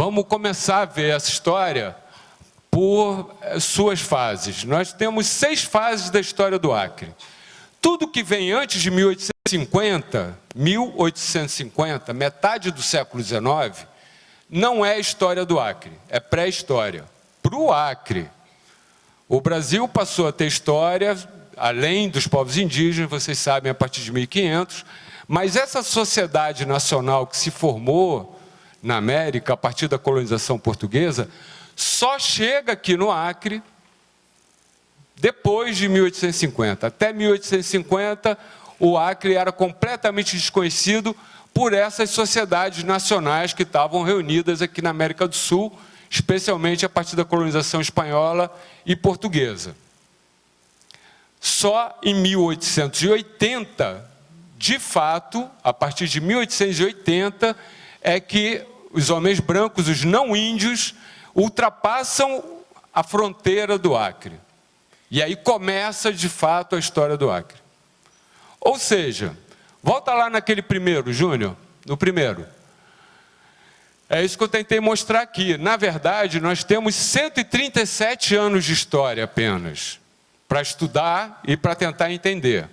Vamos começar a ver essa história por suas fases. Nós temos 6 fases da história do Acre. Tudo que vem antes de 1850, metade do século XIX, não é história do Acre, é pré-história. Para o Acre, o Brasil passou a ter história, além dos povos indígenas, vocês sabem, a partir de 1500, mas essa sociedade nacional que se formou na América, a partir da colonização portuguesa, só chega aqui no Acre depois de 1850. Até 1850, o Acre era completamente desconhecido por essas sociedades nacionais que estavam reunidas aqui na América do Sul, especialmente a partir da colonização espanhola e portuguesa. Só em 1880, de fato, a partir de 1880, é que os homens brancos, os não índios, ultrapassam a fronteira do Acre. E aí começa, de fato, a história do Acre. Ou seja, volta lá naquele primeiro, Júnior, no primeiro. É isso que eu tentei mostrar aqui. Na verdade, nós temos 137 anos de história apenas, para estudar e para tentar entender.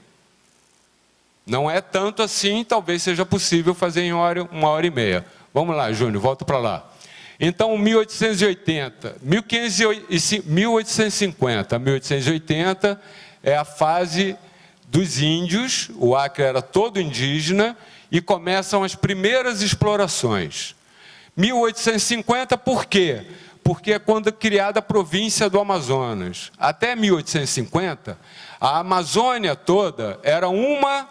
Não é tanto assim, talvez seja possível fazer em 1h30. Vamos lá, Júnior, volta para lá. Então, 1850 a 1880 é a fase dos índios, o Acre era todo indígena, e começam as primeiras explorações. 1850, por quê? Porque é quando é criada a província do Amazonas. Até 1850, a Amazônia toda era uma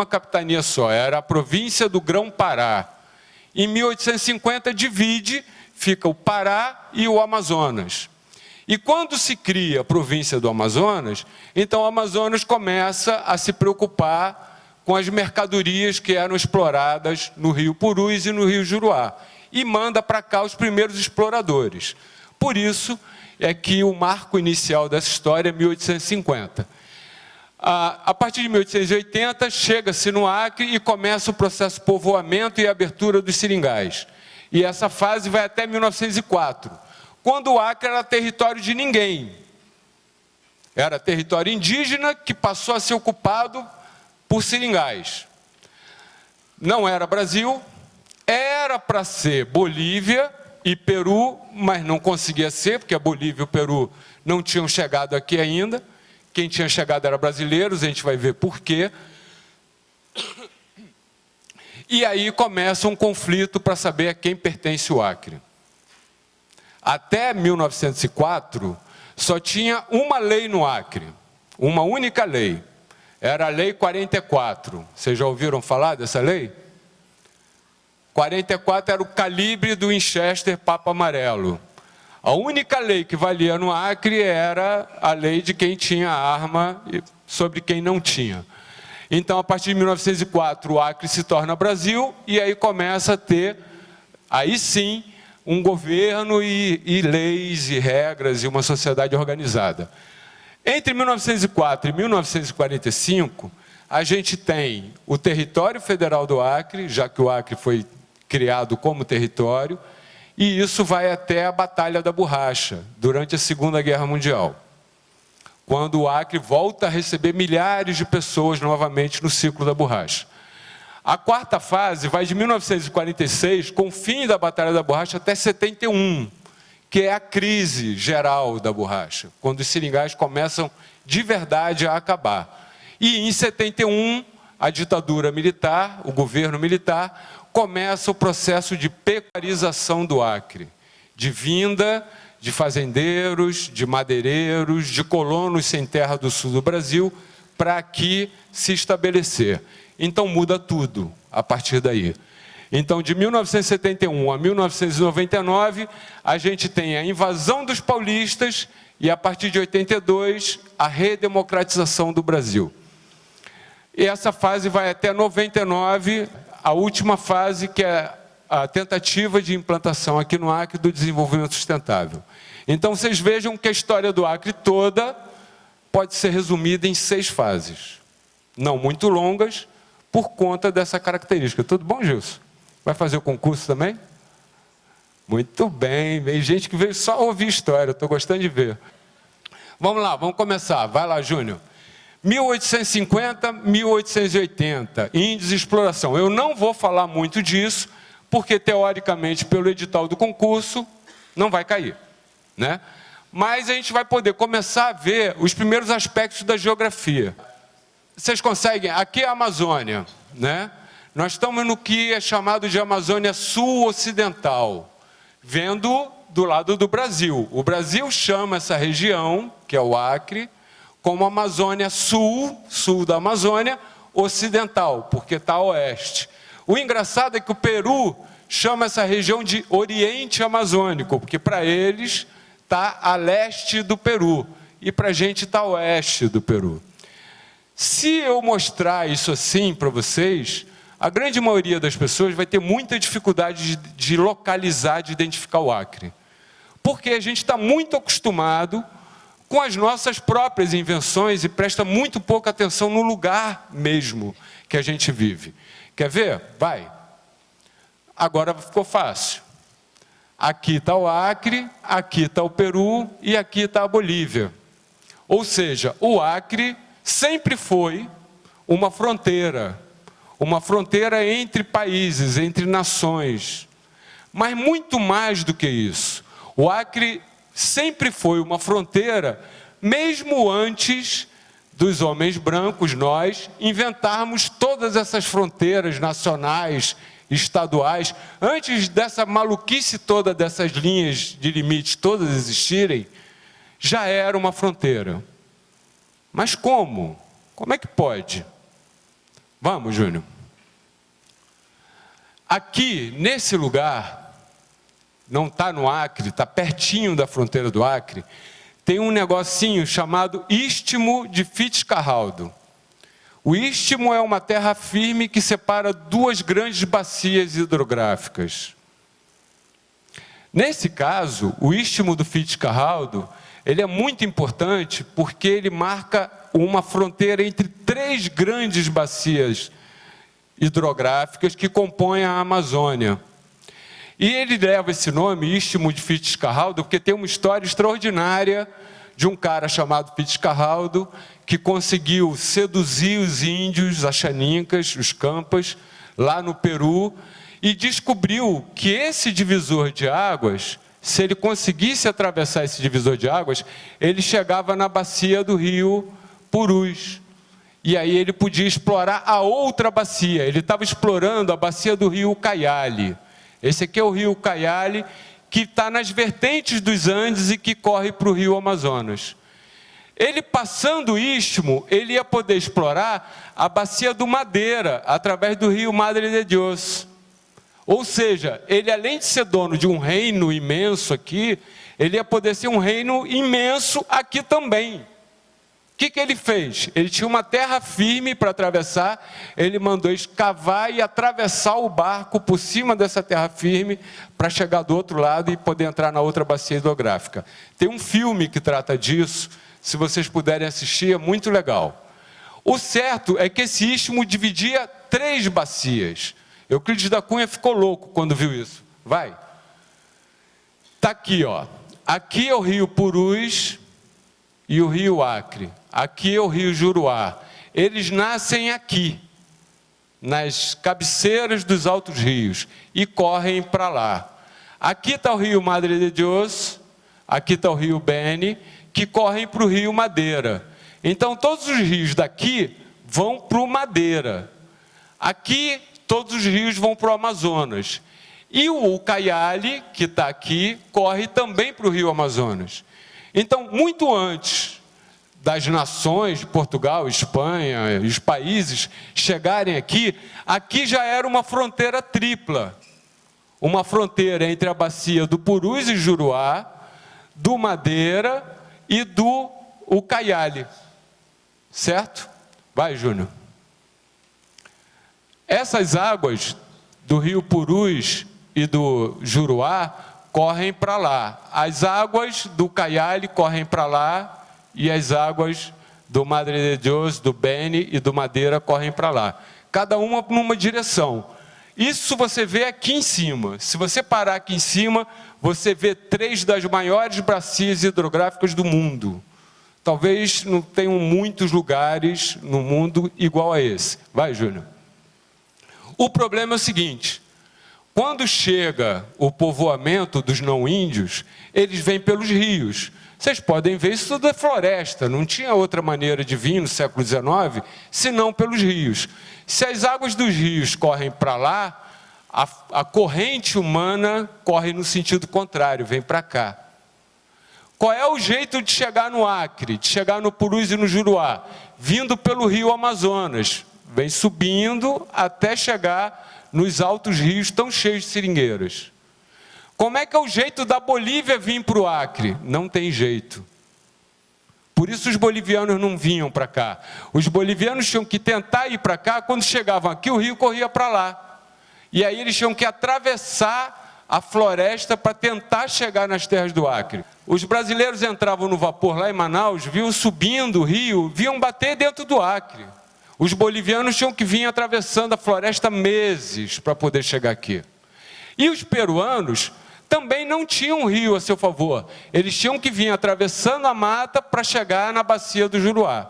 capitania só, era a província do Grão-Pará. Em 1850 divide, fica o Pará e o Amazonas. E quando se cria a província do Amazonas, então o Amazonas começa a se preocupar com as mercadorias que eram exploradas no Rio Purus e no Rio Juruá, e manda para cá os primeiros exploradores. Por isso é que o marco inicial dessa história é 1850. A partir de 1880, chega-se no Acre e começa o processo de povoamento e abertura dos seringais. E essa fase vai até 1904, quando o Acre era território de ninguém. Era território indígena que passou a ser ocupado por seringais. Não era Brasil, era para ser Bolívia e Peru, mas não conseguia ser, porque a Bolívia e o Peru não tinham chegado aqui ainda. Quem tinha chegado era brasileiros, a gente vai ver por quê. E aí começa um conflito para saber a quem pertence o Acre. Até 1904, só tinha uma lei no Acre, uma única lei. Era a Lei 44. Vocês já ouviram falar dessa lei? 44 era o calibre do Winchester Papa Amarelo. A única lei que valia no Acre era a lei de quem tinha arma sobre quem não tinha. Então, a partir de 1904, o Acre se torna Brasil e aí começa a ter, aí sim, um governo e leis e regras e uma sociedade organizada. Entre 1904 e 1945, a gente tem o território federal do Acre, já que o Acre foi criado como território, e isso vai até a Batalha da Borracha, durante a Segunda Guerra Mundial, quando o Acre volta a receber milhares de pessoas novamente no ciclo da borracha. A quarta fase vai de 1946, com o fim da Batalha da Borracha, até 71, que é a crise geral da borracha, quando os seringais começam de verdade a acabar. E em 71, a ditadura militar, o governo militar, começa o processo de pecuarização do Acre, de vinda de fazendeiros, de madeireiros, de colonos sem terra do sul do Brasil, para aqui se estabelecer. Então muda tudo a partir daí. Então, de 1971 a 1999, a gente tem a invasão dos paulistas e, a partir de 82, a redemocratização do Brasil. E essa fase vai até 99, a última fase, que é a tentativa de implantação aqui no Acre do desenvolvimento sustentável. Então, vocês vejam que a história do Acre toda pode ser resumida em 6 fases. Não muito longas, por conta dessa característica. Tudo bom, Gilson? Vai fazer o concurso também? Muito bem, veio gente que veio só ouvir história, estou gostando de ver. Vamos lá, vamos começar. Vai lá, Júnior. 1850, 1880, índios de exploração. Eu não vou falar muito disso, porque teoricamente, pelo edital do concurso, não vai cair, né? Mas a gente vai poder começar a ver os primeiros aspectos da geografia. Vocês conseguem? Aqui é a Amazônia, né? Nós estamos no que é chamado de Amazônia Sul-Ocidental, vendo do lado do Brasil. O Brasil chama essa região, que é o Acre, como Amazônia Sul, sul da Amazônia, ocidental, porque está a oeste. O engraçado é que o Peru chama essa região de Oriente Amazônico, porque para eles está a leste do Peru, e para a gente está a oeste do Peru. Se eu mostrar isso assim para vocês, a grande maioria das pessoas vai ter muita dificuldade de localizar, de identificar o Acre. Porque a gente está muito acostumado com as nossas próprias invenções e presta muito pouca atenção no lugar mesmo que a gente vive. Quer ver? Vai. Agora ficou fácil. Aqui está o Acre, aqui está o Peru e aqui está a Bolívia. Ou seja, o Acre sempre foi uma fronteira entre países, entre nações. Mas muito mais do que isso. O Acre sempre foi uma fronteira, mesmo antes dos homens brancos, nós, inventarmos todas essas fronteiras nacionais, estaduais, antes dessa maluquice toda, dessas linhas de limite todas existirem, já era uma fronteira. Mas como? Como é que pode? Vamos, Júnior. Aqui, nesse lugar, não está no Acre, está pertinho da fronteira do Acre, tem um negocinho chamado Istmo de Fitzcarraldo. O istmo é uma terra firme que separa duas grandes bacias hidrográficas. Nesse caso, o istmo do Fitzcarraldo, ele é muito importante porque ele marca uma fronteira entre três grandes bacias hidrográficas que compõem a Amazônia. E ele leva esse nome, Istmo de Fitzcarraldo, porque tem uma história extraordinária de um cara chamado Fitzcarraldo, que conseguiu seduzir os índios, as xanincas, os campas, lá no Peru, e descobriu que esse divisor de águas, se ele conseguisse atravessar esse divisor de águas, ele chegava na bacia do rio Purus. E aí ele podia explorar a outra bacia. Ele estava explorando a bacia do rio Ucayali. Esse aqui é o rio Ucayali, que está nas vertentes dos Andes e que corre para o rio Amazonas. Ele passando o istmo, ele ia poder explorar a bacia do Madeira, através do rio Madre de Dios. Ou seja, ele além de ser dono de um reino imenso aqui, ele ia poder ser um reino imenso aqui também. O que ele fez? Ele tinha uma terra firme para atravessar, ele mandou escavar e atravessar o barco por cima dessa terra firme para chegar do outro lado e poder entrar na outra bacia hidrográfica. Tem um filme que trata disso, se vocês puderem assistir, é muito legal. O certo é que esse istmo dividia três bacias. Euclides da Cunha ficou louco quando viu isso. Vai. Está aqui, ó. Aqui é o rio Purus e o rio Acre. Aqui é o rio Juruá. Eles nascem aqui, nas cabeceiras dos altos rios, e correm para lá. Aqui está o rio Madre de Dios, aqui está o rio Beni, que correm para o rio Madeira. Então, todos os rios daqui vão para o Madeira. Aqui, todos os rios vão para o Amazonas. E o Ucayali, que está aqui, corre também para o rio Amazonas. Então, muito antes das nações de Portugal, Espanha, os países chegarem aqui, aqui já era uma fronteira tripla. Uma fronteira entre a bacia do Purus e Juruá, do Madeira e do Ucayali. Certo? Vai, Júnior. Essas águas do rio Purus e do Juruá correm para lá. As águas do Ucayali correm para lá e as águas do Madre de Dios, do Beni e do Madeira correm para lá. Cada uma numa direção. Isso você vê aqui em cima. Se você parar aqui em cima, você vê 3 das maiores bacias hidrográficas do mundo. Talvez não tenham muitos lugares no mundo igual a esse. Vai, Júnior. O problema é o seguinte: quando chega o povoamento dos não-índios, eles vêm pelos rios. Vocês podem ver, isso tudo é floresta, não tinha outra maneira de vir no século XIX, senão pelos rios. Se as águas dos rios correm para lá, a corrente humana corre no sentido contrário, vem para cá. Qual é o jeito de chegar no Acre, de chegar no Purus e no Juruá? Vindo pelo rio Amazonas, vem subindo até chegar nos altos rios tão cheios de seringueiras. Como é que é o jeito da Bolívia vir para o Acre? Não tem jeito. Por isso os bolivianos não vinham para cá. Os bolivianos tinham que tentar ir para cá, quando chegavam aqui o rio corria para lá. E aí eles tinham que atravessar a floresta para tentar chegar nas terras do Acre. Os brasileiros entravam no vapor lá em Manaus, viam subindo o rio, viam bater dentro do Acre. Os bolivianos tinham que vir atravessando a floresta meses para poder chegar aqui. E os peruanos também não tinham rio a seu favor. Eles tinham que vir atravessando a mata para chegar na bacia do Juruá.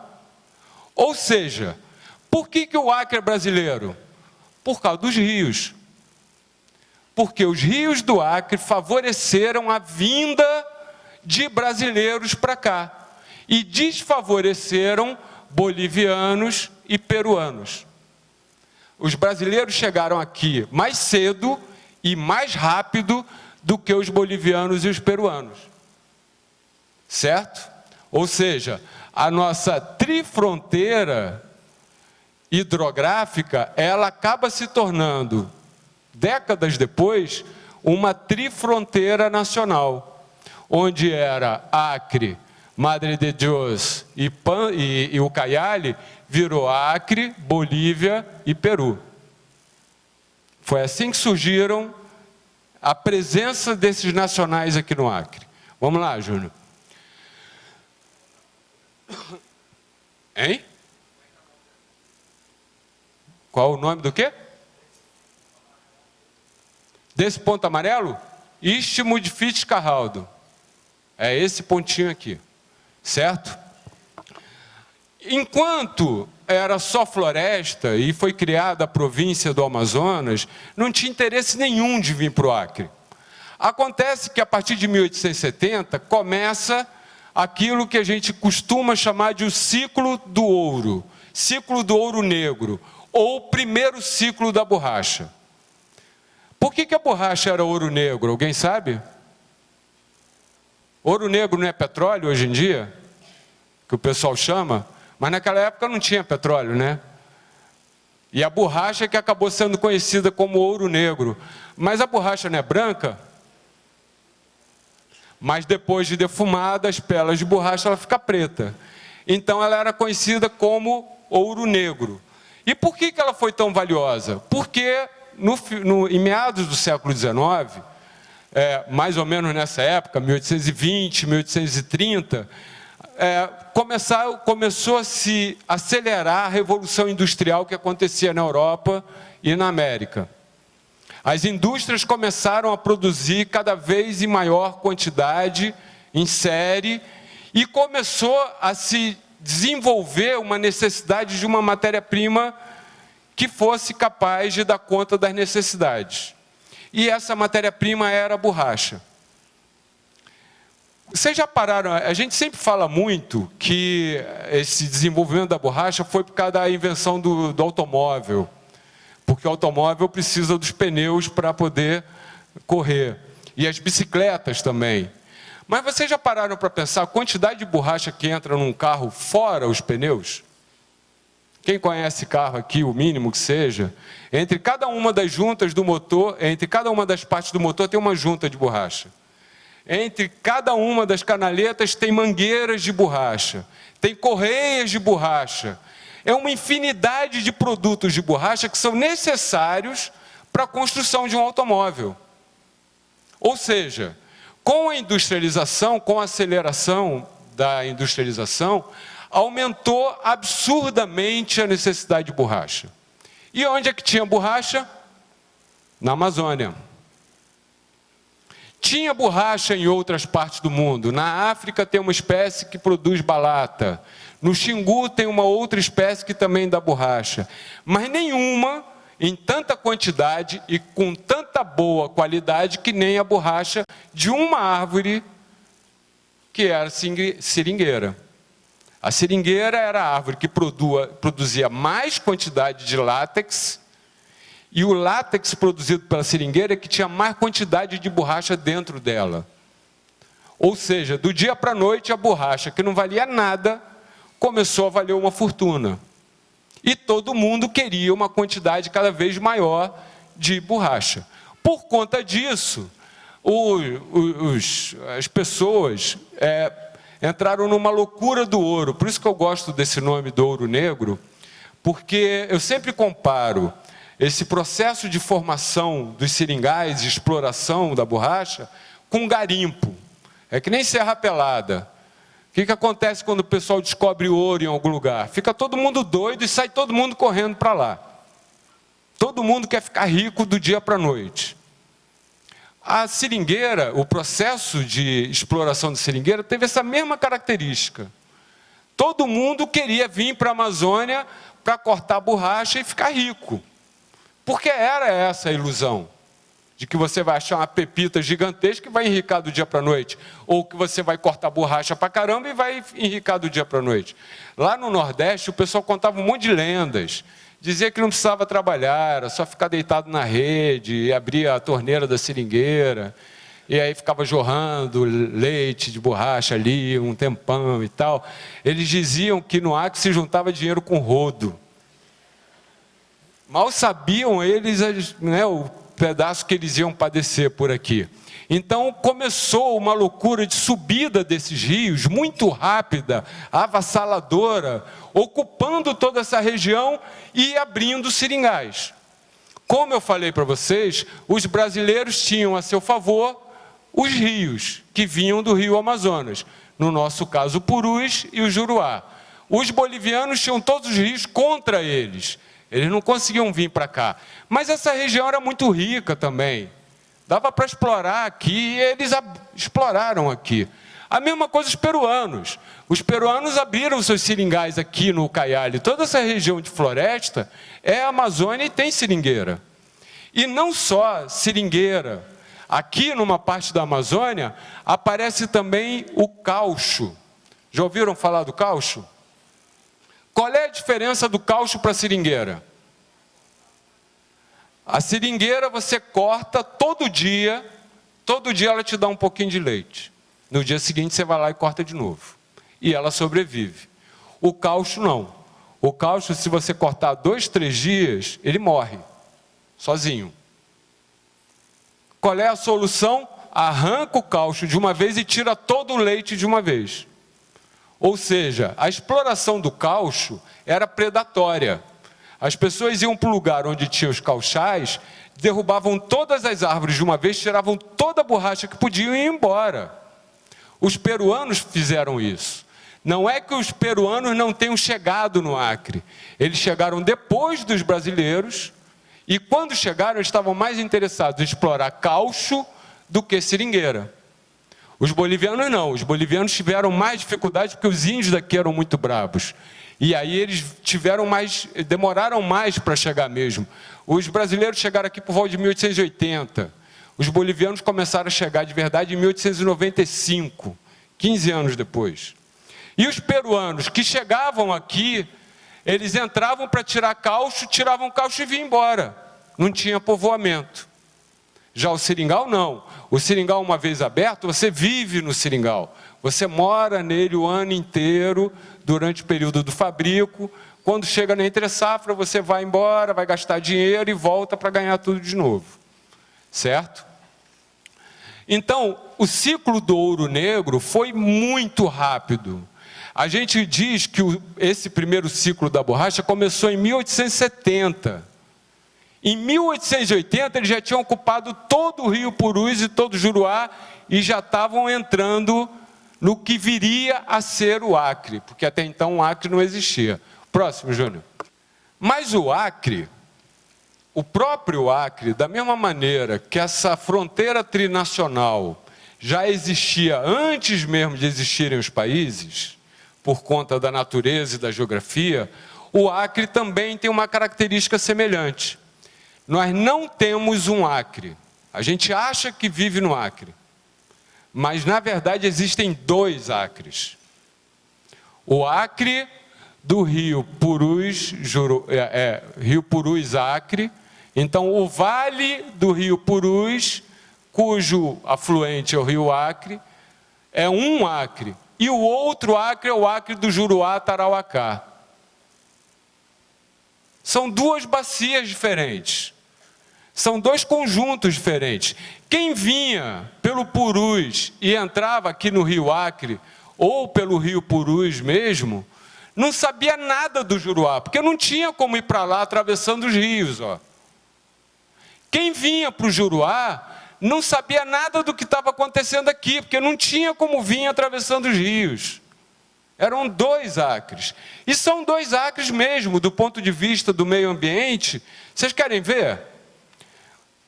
Ou seja, por que o Acre é brasileiro? Por causa dos rios. Porque os rios do Acre favoreceram a vinda de brasileiros para cá e desfavoreceram bolivianos e peruanos. Os brasileiros chegaram aqui mais cedo e mais rápido do que os bolivianos e os peruanos. Certo? Ou seja, a nossa trifronteira hidrográfica, ela acaba se tornando, décadas depois, uma trifronteira nacional, onde era Acre, Madre de Dios e Ucayali, virou Acre, Bolívia e Peru. Foi assim que surgiram a presença desses nacionais aqui no Acre. Vamos lá, Júnior. Hein? Qual o nome do quê? Desse ponto amarelo? Istmo de Fitzcarraldo. É esse pontinho aqui. Certo? Enquanto era só floresta e foi criada a província do Amazonas, não tinha interesse nenhum de vir para o Acre. Acontece que a partir de 1870 começa aquilo que a gente costuma chamar de o ciclo do ouro negro, ou o primeiro ciclo da borracha. Por que a borracha era ouro negro? Alguém sabe? Ouro negro não é petróleo hoje em dia? Que o pessoal chama? Mas naquela época não tinha petróleo, né? E a borracha que acabou sendo conhecida como ouro negro. Mas a borracha não é branca? Mas depois de defumada, as pérolas de borracha, ela fica preta. Então ela era conhecida como ouro negro. E por que ela foi tão valiosa? Porque em meados do século XIX, mais ou menos nessa época, 1820, 1830, começou a se acelerar a revolução industrial que acontecia na Europa e na América. As indústrias começaram a produzir cada vez em maior quantidade, em série, e começou a se desenvolver uma necessidade de uma matéria-prima que fosse capaz de dar conta das necessidades. E essa matéria-prima era a borracha. Vocês já pararam? A gente sempre fala muito que esse desenvolvimento da borracha foi por causa da invenção do automóvel, porque o automóvel precisa dos pneus para poder correr, e as bicicletas também. Mas vocês já pararam para pensar a quantidade de borracha que entra num carro fora os pneus? Quem conhece carro aqui, o mínimo que seja, entre cada uma das juntas do motor, entre cada uma das partes do motor tem uma junta de borracha. Entre cada uma das canaletas tem mangueiras de borracha, tem correias de borracha. É uma infinidade de produtos de borracha que são necessários para a construção de um automóvel. Ou seja, com a industrialização, com a aceleração da industrialização, aumentou absurdamente a necessidade de borracha. E onde é que tinha borracha? na Amazônia. Tinha borracha em outras partes do mundo. Na África tem uma espécie que produz balata. No Xingu tem uma outra espécie que também dá borracha. Mas nenhuma em tanta quantidade e com tanta boa qualidade que nem a borracha de uma árvore que era a seringueira. A seringueira era a árvore que produzia mais quantidade de látex, e o látex produzido pela seringueira é que tinha mais quantidade de borracha dentro dela. Ou seja, do dia para a noite, a borracha, que não valia nada, começou a valer uma fortuna. E todo mundo queria uma quantidade cada vez maior de borracha. Por conta disso, as pessoas entraram numa loucura do ouro. Por isso que eu gosto desse nome do ouro negro, porque eu sempre comparo esse processo de formação dos seringais, de exploração da borracha, com garimpo. É que nem Serra Pelada. O que acontece quando o pessoal descobre ouro em algum lugar? Fica todo mundo doido e sai todo mundo correndo para lá. Todo mundo quer ficar rico do dia para a noite. A seringueira, o processo de exploração da seringueira teve essa mesma característica. Todo mundo queria vir para a Amazônia para cortar borracha e ficar rico. Porque era essa a ilusão, de que você vai achar uma pepita gigantesca e vai enricar do dia para a noite, ou que você vai cortar borracha para caramba e vai enricar do dia para a noite. Lá no Nordeste, o pessoal contava um monte de lendas, dizia que não precisava trabalhar, era só ficar deitado na rede, e abria a torneira da seringueira, e aí ficava jorrando leite de borracha ali, um tempão e tal. Eles diziam que no Acre se juntava dinheiro com rodo. Mal sabiam eles, né, o pedaço que eles iam padecer por aqui. Então começou uma loucura de subida desses rios, muito rápida, avassaladora, ocupando toda essa região e abrindo seringais. Como eu falei para vocês, os brasileiros tinham a seu favor os rios, que vinham do rio Amazonas. No nosso caso, o Purus e o Juruá. Os bolivianos tinham todos os rios contra eles. Eles não conseguiam vir para cá. Mas essa região era muito rica também. Dava para explorar aqui e eles exploraram aqui. A mesma coisa os peruanos. Os peruanos abriram seus seringais aqui no Ucayali. Toda essa região de floresta é Amazônia e tem seringueira. E não só seringueira. Aqui numa parte da Amazônia aparece também o caucho. Já ouviram falar do caucho? Qual é a diferença do caucho para a seringueira? A seringueira você corta todo dia ela te dá um pouquinho de leite. No dia seguinte você vai lá e corta de novo. E ela sobrevive. O caucho não. O caucho, se você cortar 2, 3 dias, ele morre, sozinho. Qual é a solução? Arranca o caucho de uma vez e tira todo o leite de uma vez. Ou seja, a exploração do caucho era predatória. As pessoas iam para o lugar onde tinha os cauchais, derrubavam todas as árvores de uma vez, tiravam toda a borracha que podiam e iam embora. Os peruanos fizeram isso. Não é que os peruanos não tenham chegado no Acre. Eles chegaram depois dos brasileiros e quando chegaram eles estavam mais interessados em explorar caucho do que seringueira. Os bolivianos não, os bolivianos tiveram mais dificuldade porque os índios daqui eram muito bravos. E aí eles demoraram mais para chegar mesmo. Os brasileiros chegaram aqui por volta de 1880. Os bolivianos começaram a chegar de verdade em 1895, 15 anos depois. E os peruanos que chegavam aqui, eles entravam para tirar caucho, tiravam caucho e vinham embora. Não tinha povoamento. Já o seringal não. O seringal, uma vez aberto, você vive no seringal. Você mora nele o ano inteiro, durante o período do fabrico. Quando chega na entre-safra, você vai embora, vai gastar dinheiro e volta para ganhar tudo de novo. Certo? Então, o ciclo do ouro negro foi muito rápido. A gente diz que esse primeiro ciclo da borracha começou em 1870. Em 1880, eles já tinham ocupado todo o rio Purus e todo o Juruá e já estavam entrando no que viria a ser o Acre, porque até então o Acre não existia. Próximo, Júnior. Mas o Acre, o próprio Acre, da mesma maneira que essa fronteira trinacional já existia antes mesmo de existirem os países, por conta da natureza e da geografia, o Acre também tem uma característica semelhante. Nós não temos um Acre. A gente acha que vive no Acre, mas na verdade existem dois Acres. O Acre do rio Purus, rio Purus-Acre. Então, o vale do rio Purus, cujo afluente é o rio Acre, é um Acre. E o outro Acre é o Acre do Juruá-Tarauacá. São duas bacias diferentes. São dois conjuntos diferentes. Quem vinha pelo Purus e entrava aqui no rio Acre, ou pelo rio Purus mesmo, não sabia nada do Juruá, porque não tinha como ir para lá atravessando os rios. Ó. Quem vinha para o Juruá não sabia nada do que estava acontecendo aqui, porque não tinha como vir atravessando os rios. Eram dois Acres. E são dois Acres mesmo, do ponto de vista do meio ambiente. Vocês querem ver?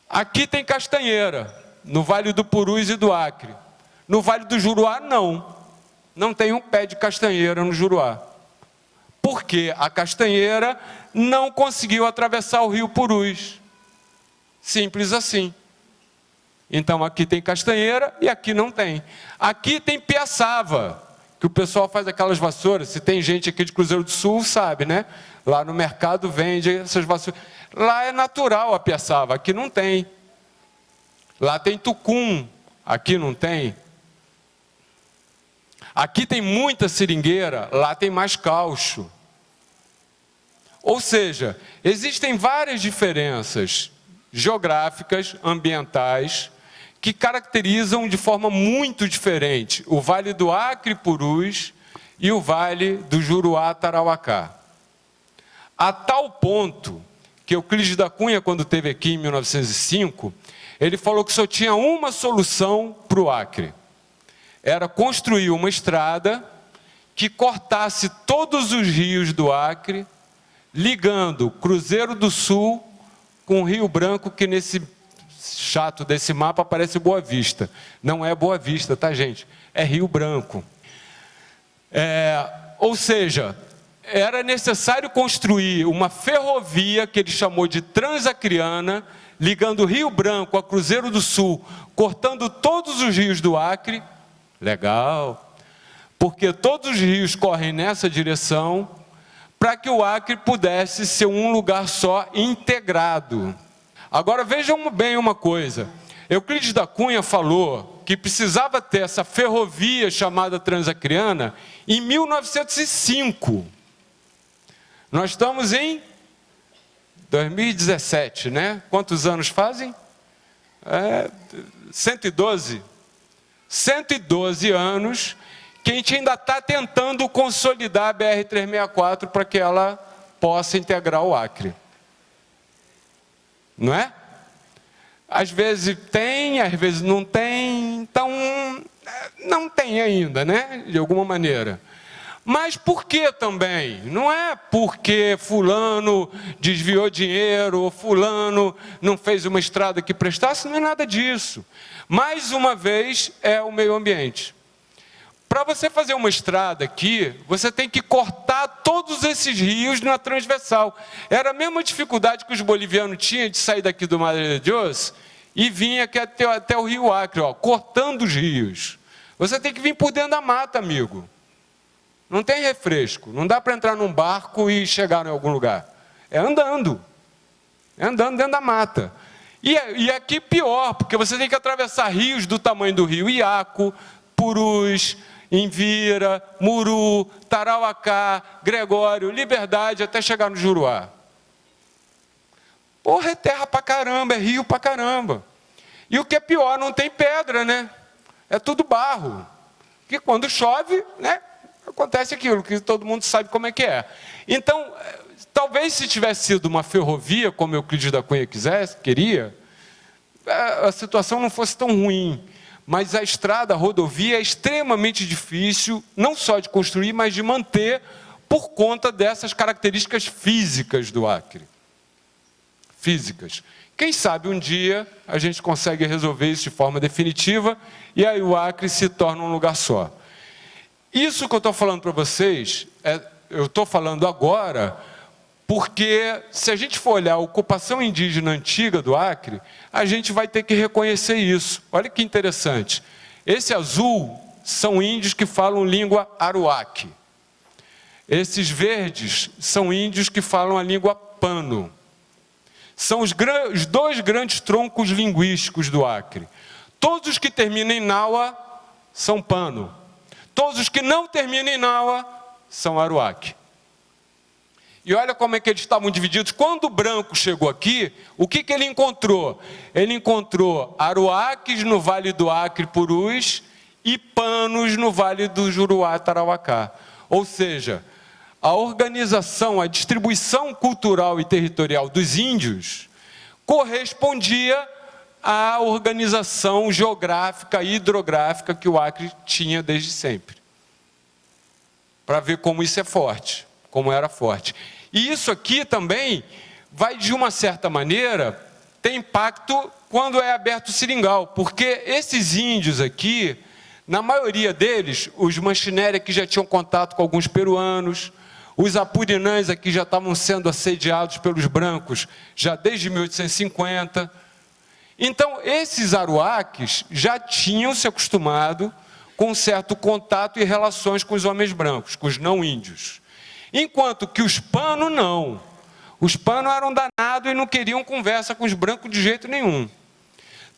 Aqui tem castanheira, no Vale do Purus e do Acre. No Vale do Juruá, não. Não tem um pé de castanheira no Juruá. Porque a castanheira não conseguiu atravessar o rio Purus. Simples assim. Então aqui tem castanheira e aqui não tem. Aqui tem piaçava, que o pessoal faz aquelas vassouras. Se tem gente aqui de Cruzeiro do Sul, sabe, né? Lá no mercado vende essas vassouras. Lá é natural a piaçava, aqui não tem. Lá tem tucum, aqui não tem. Aqui tem muita seringueira, lá tem mais caucho. Ou seja, existem várias diferenças geográficas, ambientais, que caracterizam de forma muito diferente o Vale do Acre Purus e o Vale do Juruá-Tarauacá. A tal ponto que Euclides da Cunha, quando esteve aqui em 1905, ele falou que só tinha uma solução para o Acre. Era construir uma estrada que cortasse todos os rios do Acre, ligando Cruzeiro do Sul com o Rio Branco, que nesse chato desse mapa aparece Boa Vista. Não é Boa Vista, tá, gente? É Rio Branco. Ou seja, era necessário construir uma ferrovia, que ele chamou de Transacriana, ligando Rio Branco a Cruzeiro do Sul, cortando todos os rios do Acre. Legal. Porque todos os rios correm nessa direção, para que o Acre pudesse ser um lugar só, integrado. Agora vejam bem uma coisa. Euclides da Cunha falou que precisava ter essa ferrovia chamada Transacriana em 1905. Nós estamos em 2017, né? Quantos anos fazem? 112. 112 anos que a gente ainda está tentando consolidar a BR-364 para que ela possa integrar o Acre. Não é? Às vezes tem, às vezes não tem, então não tem ainda, né? De alguma maneira. Mas por que também? Não é porque fulano desviou dinheiro, ou fulano não fez uma estrada que prestasse, não é nada disso. Mais uma vez, é o meio ambiente. Para você fazer uma estrada aqui, você tem que cortar todos esses rios na transversal. Era a mesma dificuldade que os bolivianos tinham de sair daqui do Madre de Deus e vir aqui até o rio Acre, ó, cortando os rios. Você tem que vir por dentro da mata, amigo. Não tem refresco, não dá para entrar num barco e chegar em algum lugar. É andando dentro da mata. E aqui pior, porque você tem que atravessar rios do tamanho do rio Iaco, Purus, Envira, Muru, Tarauacá, Gregório, Liberdade, até chegar no Juruá. Porra, é terra pra caramba, é rio pra caramba. E o que é pior, não tem pedra, né? É tudo barro. Que quando chove, né, acontece aquilo, que todo mundo sabe como é que é. Então, talvez se tivesse sido uma ferrovia, como Euclides da Cunha queria, a situação não fosse tão ruim. Mas a estrada, a rodovia é extremamente difícil, não só de construir, mas de manter, por conta dessas características físicas do Acre. físicas. Quem sabe um dia a gente consegue resolver isso de forma definitiva e aí o Acre se torna um lugar só. Isso que eu estou falando para vocês, eu estou falando agora porque se a gente for olhar a ocupação indígena antiga do Acre, a gente vai ter que reconhecer isso. Olha que interessante. Esse azul são índios que falam língua aruaque. Esses verdes são índios que falam a língua pano. São os dois grandes troncos linguísticos do Acre. Todos os que terminam em naua são pano. Todos os que não terminam em naua são aruaque. E olha como é que eles estavam divididos. Quando o branco chegou aqui, o que ele encontrou? Ele encontrou aruaques no Vale do Acre, Purus, e panos no Vale do Juruá, Tarauacá. Ou seja, a organização, a distribuição cultural e territorial dos índios correspondia à organização geográfica e hidrográfica que o Acre tinha desde sempre. Para ver como isso é forte, como era forte. E isso aqui também vai, de uma certa maneira, ter impacto quando é aberto o seringal, porque esses índios aqui, na maioria deles, os Manchineri aqui já tinham contato com alguns peruanos, os Apurinães aqui já estavam sendo assediados pelos brancos já desde 1850. Então, esses aruaques já tinham se acostumado com um certo contato e relações com os homens brancos, com os não índios. Enquanto que os panos não. Os panos eram danados e não queriam conversa com os brancos de jeito nenhum.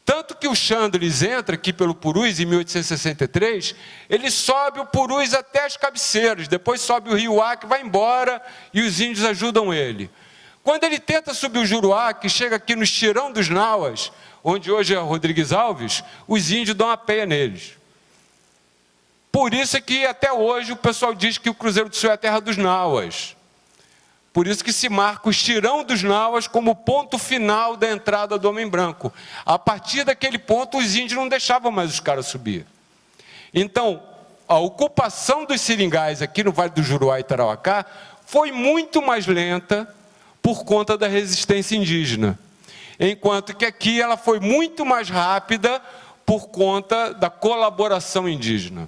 Tanto que o Chandris entra aqui pelo Purus em 1863, ele sobe o Purus até as cabeceiras, depois sobe o rio Acre, vai embora e os índios ajudam ele. Quando ele tenta subir o Juruá, que chega aqui no Estirão dos Nauas, onde hoje é Rodrigues Alves, os índios dão a peia neles. Por isso é que até hoje o pessoal diz que o Cruzeiro do Sul é a terra dos Nauas. Por isso que se marca o Estirão dos Nauas como ponto final da entrada do homem branco. A partir daquele ponto, os índios não deixavam mais os caras subir. Então, a ocupação dos seringais aqui no Vale do Juruá e Tarauacá foi muito mais lenta por conta da resistência indígena. Enquanto que aqui ela foi muito mais rápida por conta da colaboração indígena.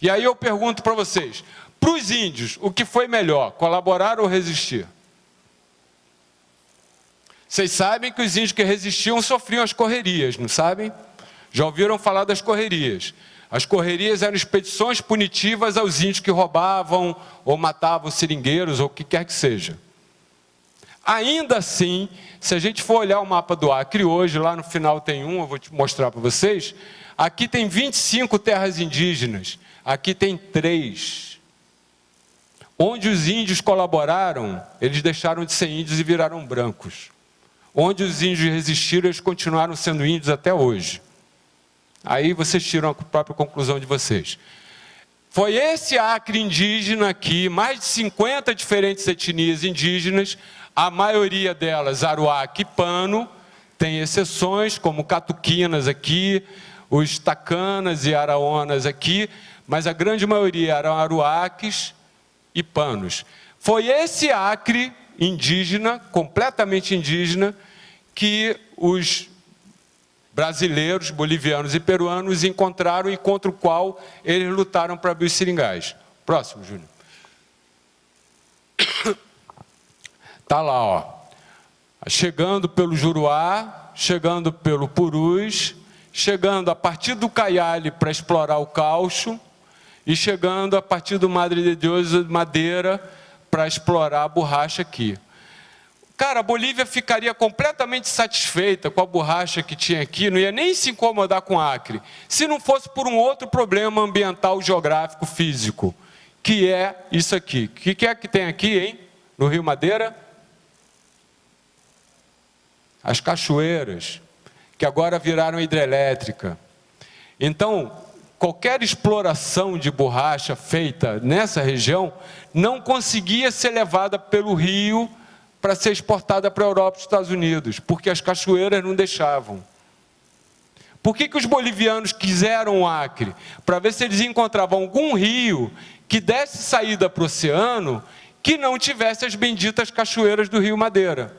E aí eu pergunto para vocês, para os índios, o que foi melhor, colaborar ou resistir? Vocês sabem que os índios que resistiam sofriam as correrias, não sabem? Já ouviram falar das correrias? As correrias eram expedições punitivas aos índios que roubavam ou matavam seringueiros ou o que quer que seja. Ainda assim, se a gente for olhar o mapa do Acre hoje, lá no final tem eu vou te mostrar para vocês, aqui tem 25 terras indígenas, aqui tem 3. Onde os índios colaboraram, eles deixaram de ser índios e viraram brancos. Onde os índios resistiram, eles continuaram sendo índios até hoje. Aí vocês tiram a própria conclusão de vocês. Foi esse Acre indígena aqui, mais de 50 diferentes etnias indígenas, a maioria delas aruaque e pano, tem exceções como catuquinas aqui, os tacanas e araonas aqui, mas a grande maioria eram aruaques e panos. Foi esse Acre indígena, completamente indígena, que os brasileiros, bolivianos e peruanos encontraram e contra o qual eles lutaram para abrir os seringais. Próximo, Júnior. Está lá, ó. Chegando pelo Juruá, chegando pelo Purus, chegando a partir do Caiale para explorar o caucho e chegando a partir do Madre de Deus de Madeira para explorar a borracha aqui. Cara, a Bolívia ficaria completamente satisfeita com a borracha que tinha aqui, não ia nem se incomodar com Acre, se não fosse por um outro problema ambiental, geográfico, físico, que é isso aqui. O que é que tem aqui, hein? No Rio Madeira? As cachoeiras, que agora viraram hidrelétrica. Então, qualquer exploração de borracha feita nessa região não conseguia ser levada pelo rio para ser exportada para a Europa e Estados Unidos, porque as cachoeiras não deixavam. Por que os bolivianos quiseram o Acre? Para ver se eles encontravam algum rio que desse saída para o oceano que não tivesse as benditas cachoeiras do Rio Madeira.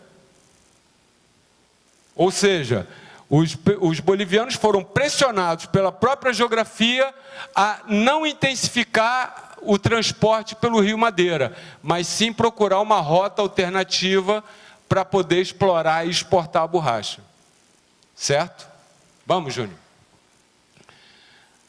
Ou seja, os bolivianos foram pressionados pela própria geografia a não intensificar o transporte pelo Rio Madeira, mas sim procurar uma rota alternativa para poder explorar e exportar a borracha. Certo? Vamos, Júnior.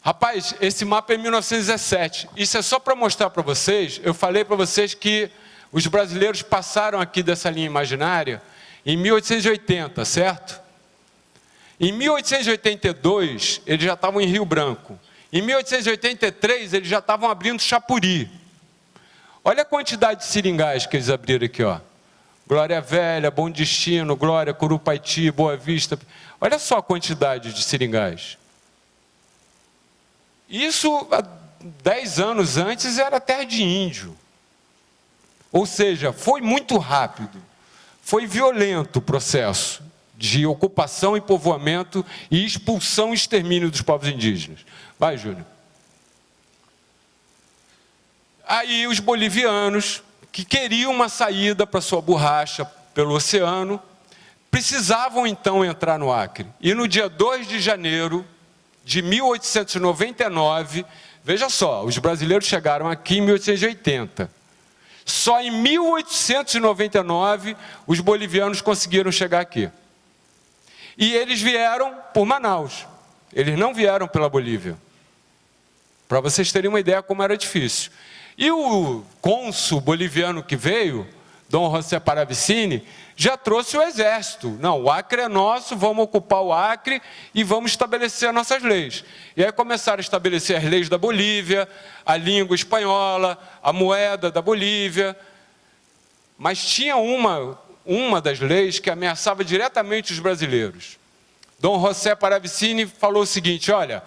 Rapaz, esse mapa é 1917. Isso é só para mostrar para vocês. Eu falei para vocês que os brasileiros passaram aqui dessa linha imaginária em 1880, certo? Em 1882, eles já estavam em Rio Branco. Em 1883, eles já estavam abrindo Chapuri. Olha a quantidade de seringais que eles abriram aqui, ó. Glória Velha, Bom Destino, Glória, Curupaiti, Boa Vista. Olha só a quantidade de seringais. Isso, há 10 anos antes, era terra de índio. Ou seja, foi muito rápido. Foi violento o processo de ocupação e povoamento e expulsão e extermínio dos povos indígenas. Vai, Júnior. Aí os bolivianos, que queriam uma saída para sua borracha pelo oceano, precisavam então entrar no Acre. E no dia 2 de janeiro de 1899, veja só, os brasileiros chegaram aqui em 1880. Só em 1899 os bolivianos conseguiram chegar aqui. E eles vieram por Manaus. Eles não vieram pela Bolívia. Para vocês terem uma ideia como era difícil. E o cônsul boliviano que veio, Dom José Paravicini, já trouxe o exército. Não, o Acre é nosso, vamos ocupar o Acre e vamos estabelecer nossas leis. E aí começaram a estabelecer as leis da Bolívia, a língua espanhola, a moeda da Bolívia. Mas tinha uma das leis que ameaçava diretamente os brasileiros. Dom José Paravicini falou o seguinte: olha,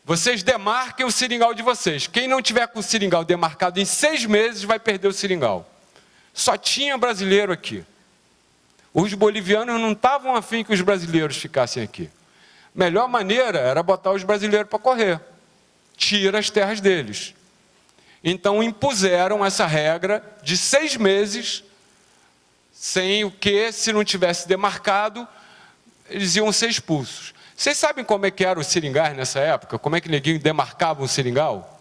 vocês demarquem o seringal de vocês. Quem não tiver com o seringal demarcado em 6 meses vai perder o seringal. Só tinha brasileiro aqui. Os bolivianos não estavam afim que os brasileiros ficassem aqui. A melhor maneira era botar os brasileiros para correr. Tira as terras deles. Então impuseram essa regra de 6 meses, sem o que, se não tivesse demarcado, eles iam ser expulsos. Vocês sabem como é que eram os seringais nessa época? Como é que ninguém demarcava um seringal?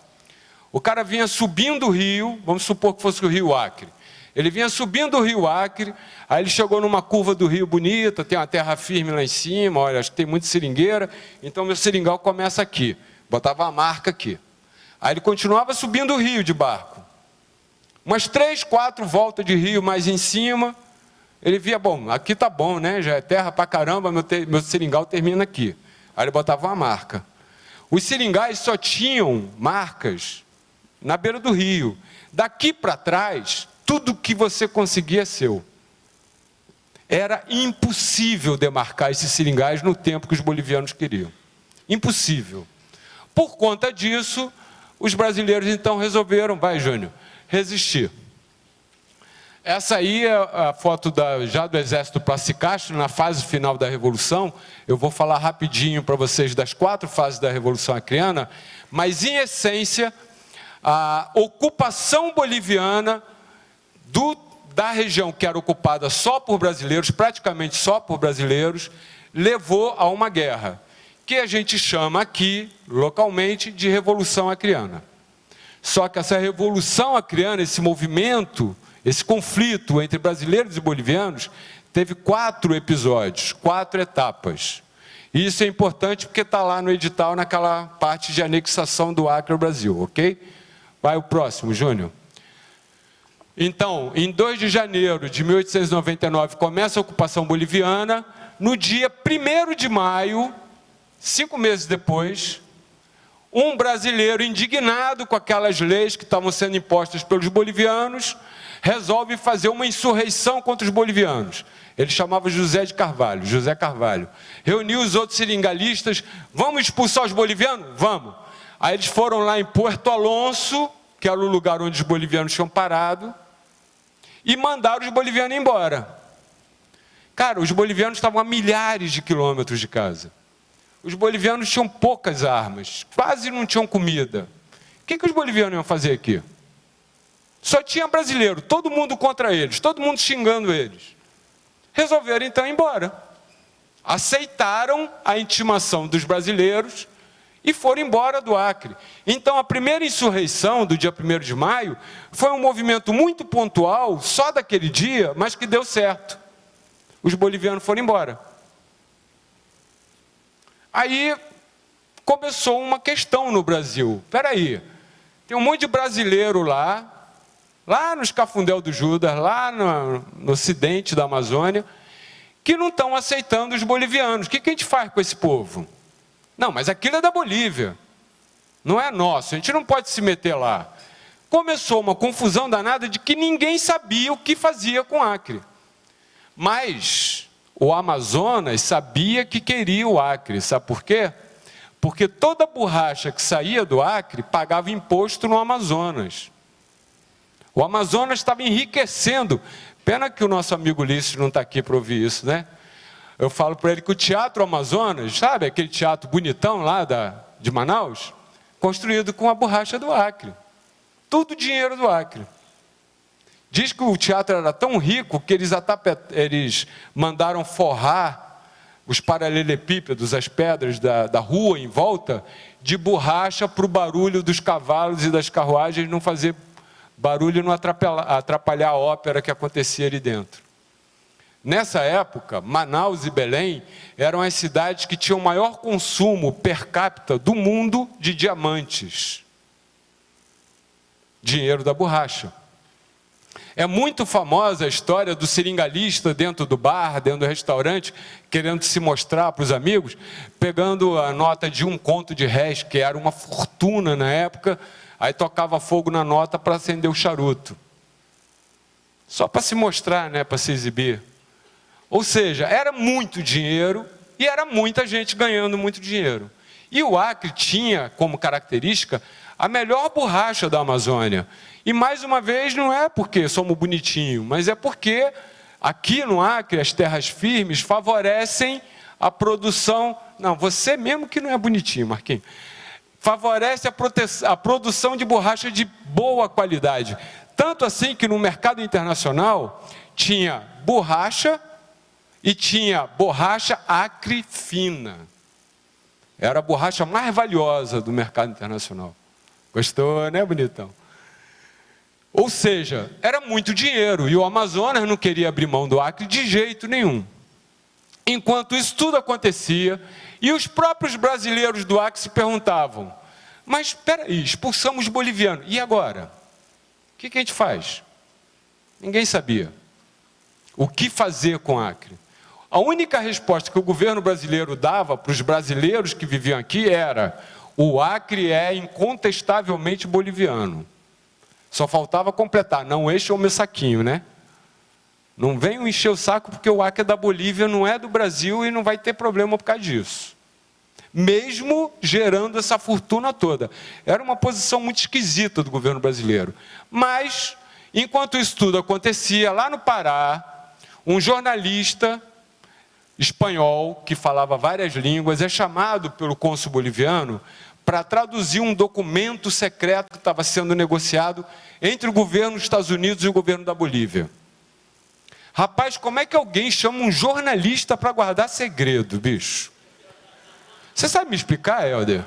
O cara vinha subindo o rio, vamos supor que fosse o rio Acre. Ele vinha subindo o rio Acre, aí ele chegou numa curva do rio bonita, tem uma terra firme lá em cima, olha, acho que tem muita seringueira, então meu seringal começa aqui. Botava a marca aqui. Aí ele continuava subindo o rio de barco. Umas 3, 4 voltas de rio mais em cima, ele via, bom, aqui tá bom, né? Já é terra pra caramba, meu seringal termina aqui. Aí ele botava uma marca. Os seringais só tinham marcas na beira do rio. Daqui para trás, tudo que você conseguia é seu. Era impossível demarcar esses seringais no tempo que os bolivianos queriam. Impossível. Por conta disso, os brasileiros então resolveram, vai, Júnior, resistir. Essa aí é a foto já do exército Plácido Castro, na fase final da Revolução. Eu vou falar rapidinho para vocês das 4 fases da Revolução Acreana, mas em essência, a ocupação boliviana da região que era ocupada só por brasileiros, praticamente só por brasileiros, levou a uma guerra, que a gente chama aqui, localmente, de Revolução Acreana. Só que essa Revolução Acreana, esse movimento, esse conflito entre brasileiros e bolivianos, teve 4 episódios, 4 etapas. E isso é importante porque está lá no edital, naquela parte de anexação do Acre ao Brasil, ok? Vai o próximo, Júnior. Então, em 2 de janeiro de 1899, começa a ocupação boliviana. No dia 1º de maio, 5 meses depois, um brasileiro indignado com aquelas leis que estavam sendo impostas pelos bolivianos, resolve fazer uma insurreição contra os bolivianos. Ele chamava José Carvalho. Reuniu os outros seringalistas, vamos expulsar os bolivianos? Vamos. Aí eles foram lá em Puerto Alonso, que era o lugar onde os bolivianos tinham parado, e mandaram os bolivianos embora. Cara, os bolivianos estavam a milhares de quilômetros de casa. Os bolivianos tinham poucas armas, quase não tinham comida. O que os bolivianos iam fazer aqui? Só tinha brasileiro, todo mundo contra eles, todo mundo xingando eles. Resolveram então ir embora. aceitaram a intimação dos brasileiros e foram embora do Acre. Então, a primeira insurreição do dia 1º de maio foi um movimento muito pontual, só daquele dia, mas que deu certo. Os bolivianos foram embora. Aí começou uma questão no Brasil. Espera aí, tem um monte de brasileiro lá nos Cafundéu do Judas, lá no ocidente da Amazônia, que não estão aceitando os bolivianos. O que a gente faz com esse povo? Não, mas aquilo é da Bolívia, não é nosso, a gente não pode se meter lá. Começou uma confusão danada de que ninguém sabia o que fazia com o Acre. Mas o Amazonas sabia que queria o Acre, sabe por quê? Porque toda borracha que saía do Acre pagava imposto no Amazonas. O Amazonas estava enriquecendo. Pena que o nosso amigo Ulisses não está aqui para ouvir isso, né? Eu falo para ele que o Teatro Amazonas, sabe aquele teatro bonitão lá de Manaus? Construído com a borracha do Acre. Tudo dinheiro do Acre. Diz que o teatro era tão rico que eles mandaram forrar os paralelepípedos, as pedras da rua em volta, de borracha para o barulho dos cavalos e das carruagens não fazer barulho e não atrapalhar a ópera que acontecia ali dentro. Nessa época, Manaus e Belém eram as cidades que tinham o maior consumo per capita do mundo de diamantes. Dinheiro da borracha. É muito famosa a história do seringalista dentro do bar, dentro do restaurante, querendo se mostrar para os amigos, pegando a nota de 1 conto de réis, que era uma fortuna na época, aí tocava fogo na nota para acender o charuto. Só para se mostrar, né, para se exibir. Ou seja, era muito dinheiro e era muita gente ganhando muito dinheiro. E o Acre tinha como característica a melhor borracha da Amazônia. E mais uma vez não é porque somos bonitinhos, mas é porque aqui no Acre as terras firmes favorecem a produção... Não, você mesmo que não é bonitinho, Marquinhos. Favorece a produção de borracha de boa qualidade. Tanto assim que no mercado internacional tinha borracha e tinha borracha Acre fina. Era a borracha mais valiosa do mercado internacional. Gostou, né, bonitão? Ou seja, era muito dinheiro e o Amazonas não queria abrir mão do Acre de jeito nenhum. Enquanto isso tudo acontecia, e os próprios brasileiros do Acre se perguntavam, mas espera aí, expulsamos os bolivianos, e agora? O que a gente faz? Ninguém sabia o que fazer com o Acre. A única resposta que o governo brasileiro dava para os brasileiros que viviam aqui era: o Acre é incontestavelmente boliviano. Só faltava completar, não enche o meu saquinho, né? Não venham encher o saco porque o Acre é da Bolívia, não é do Brasil e não vai ter problema por causa disso. Mesmo gerando essa fortuna toda. Era uma posição muito esquisita do governo brasileiro. Mas, enquanto isso tudo acontecia, lá no Pará, um jornalista espanhol, que falava várias línguas, é chamado pelo cônsul boliviano para traduzir um documento secreto que estava sendo negociado entre o governo dos Estados Unidos e o governo da Bolívia. Rapaz, como é que alguém chama um jornalista para guardar segredo, bicho? Você sabe me explicar, Helder?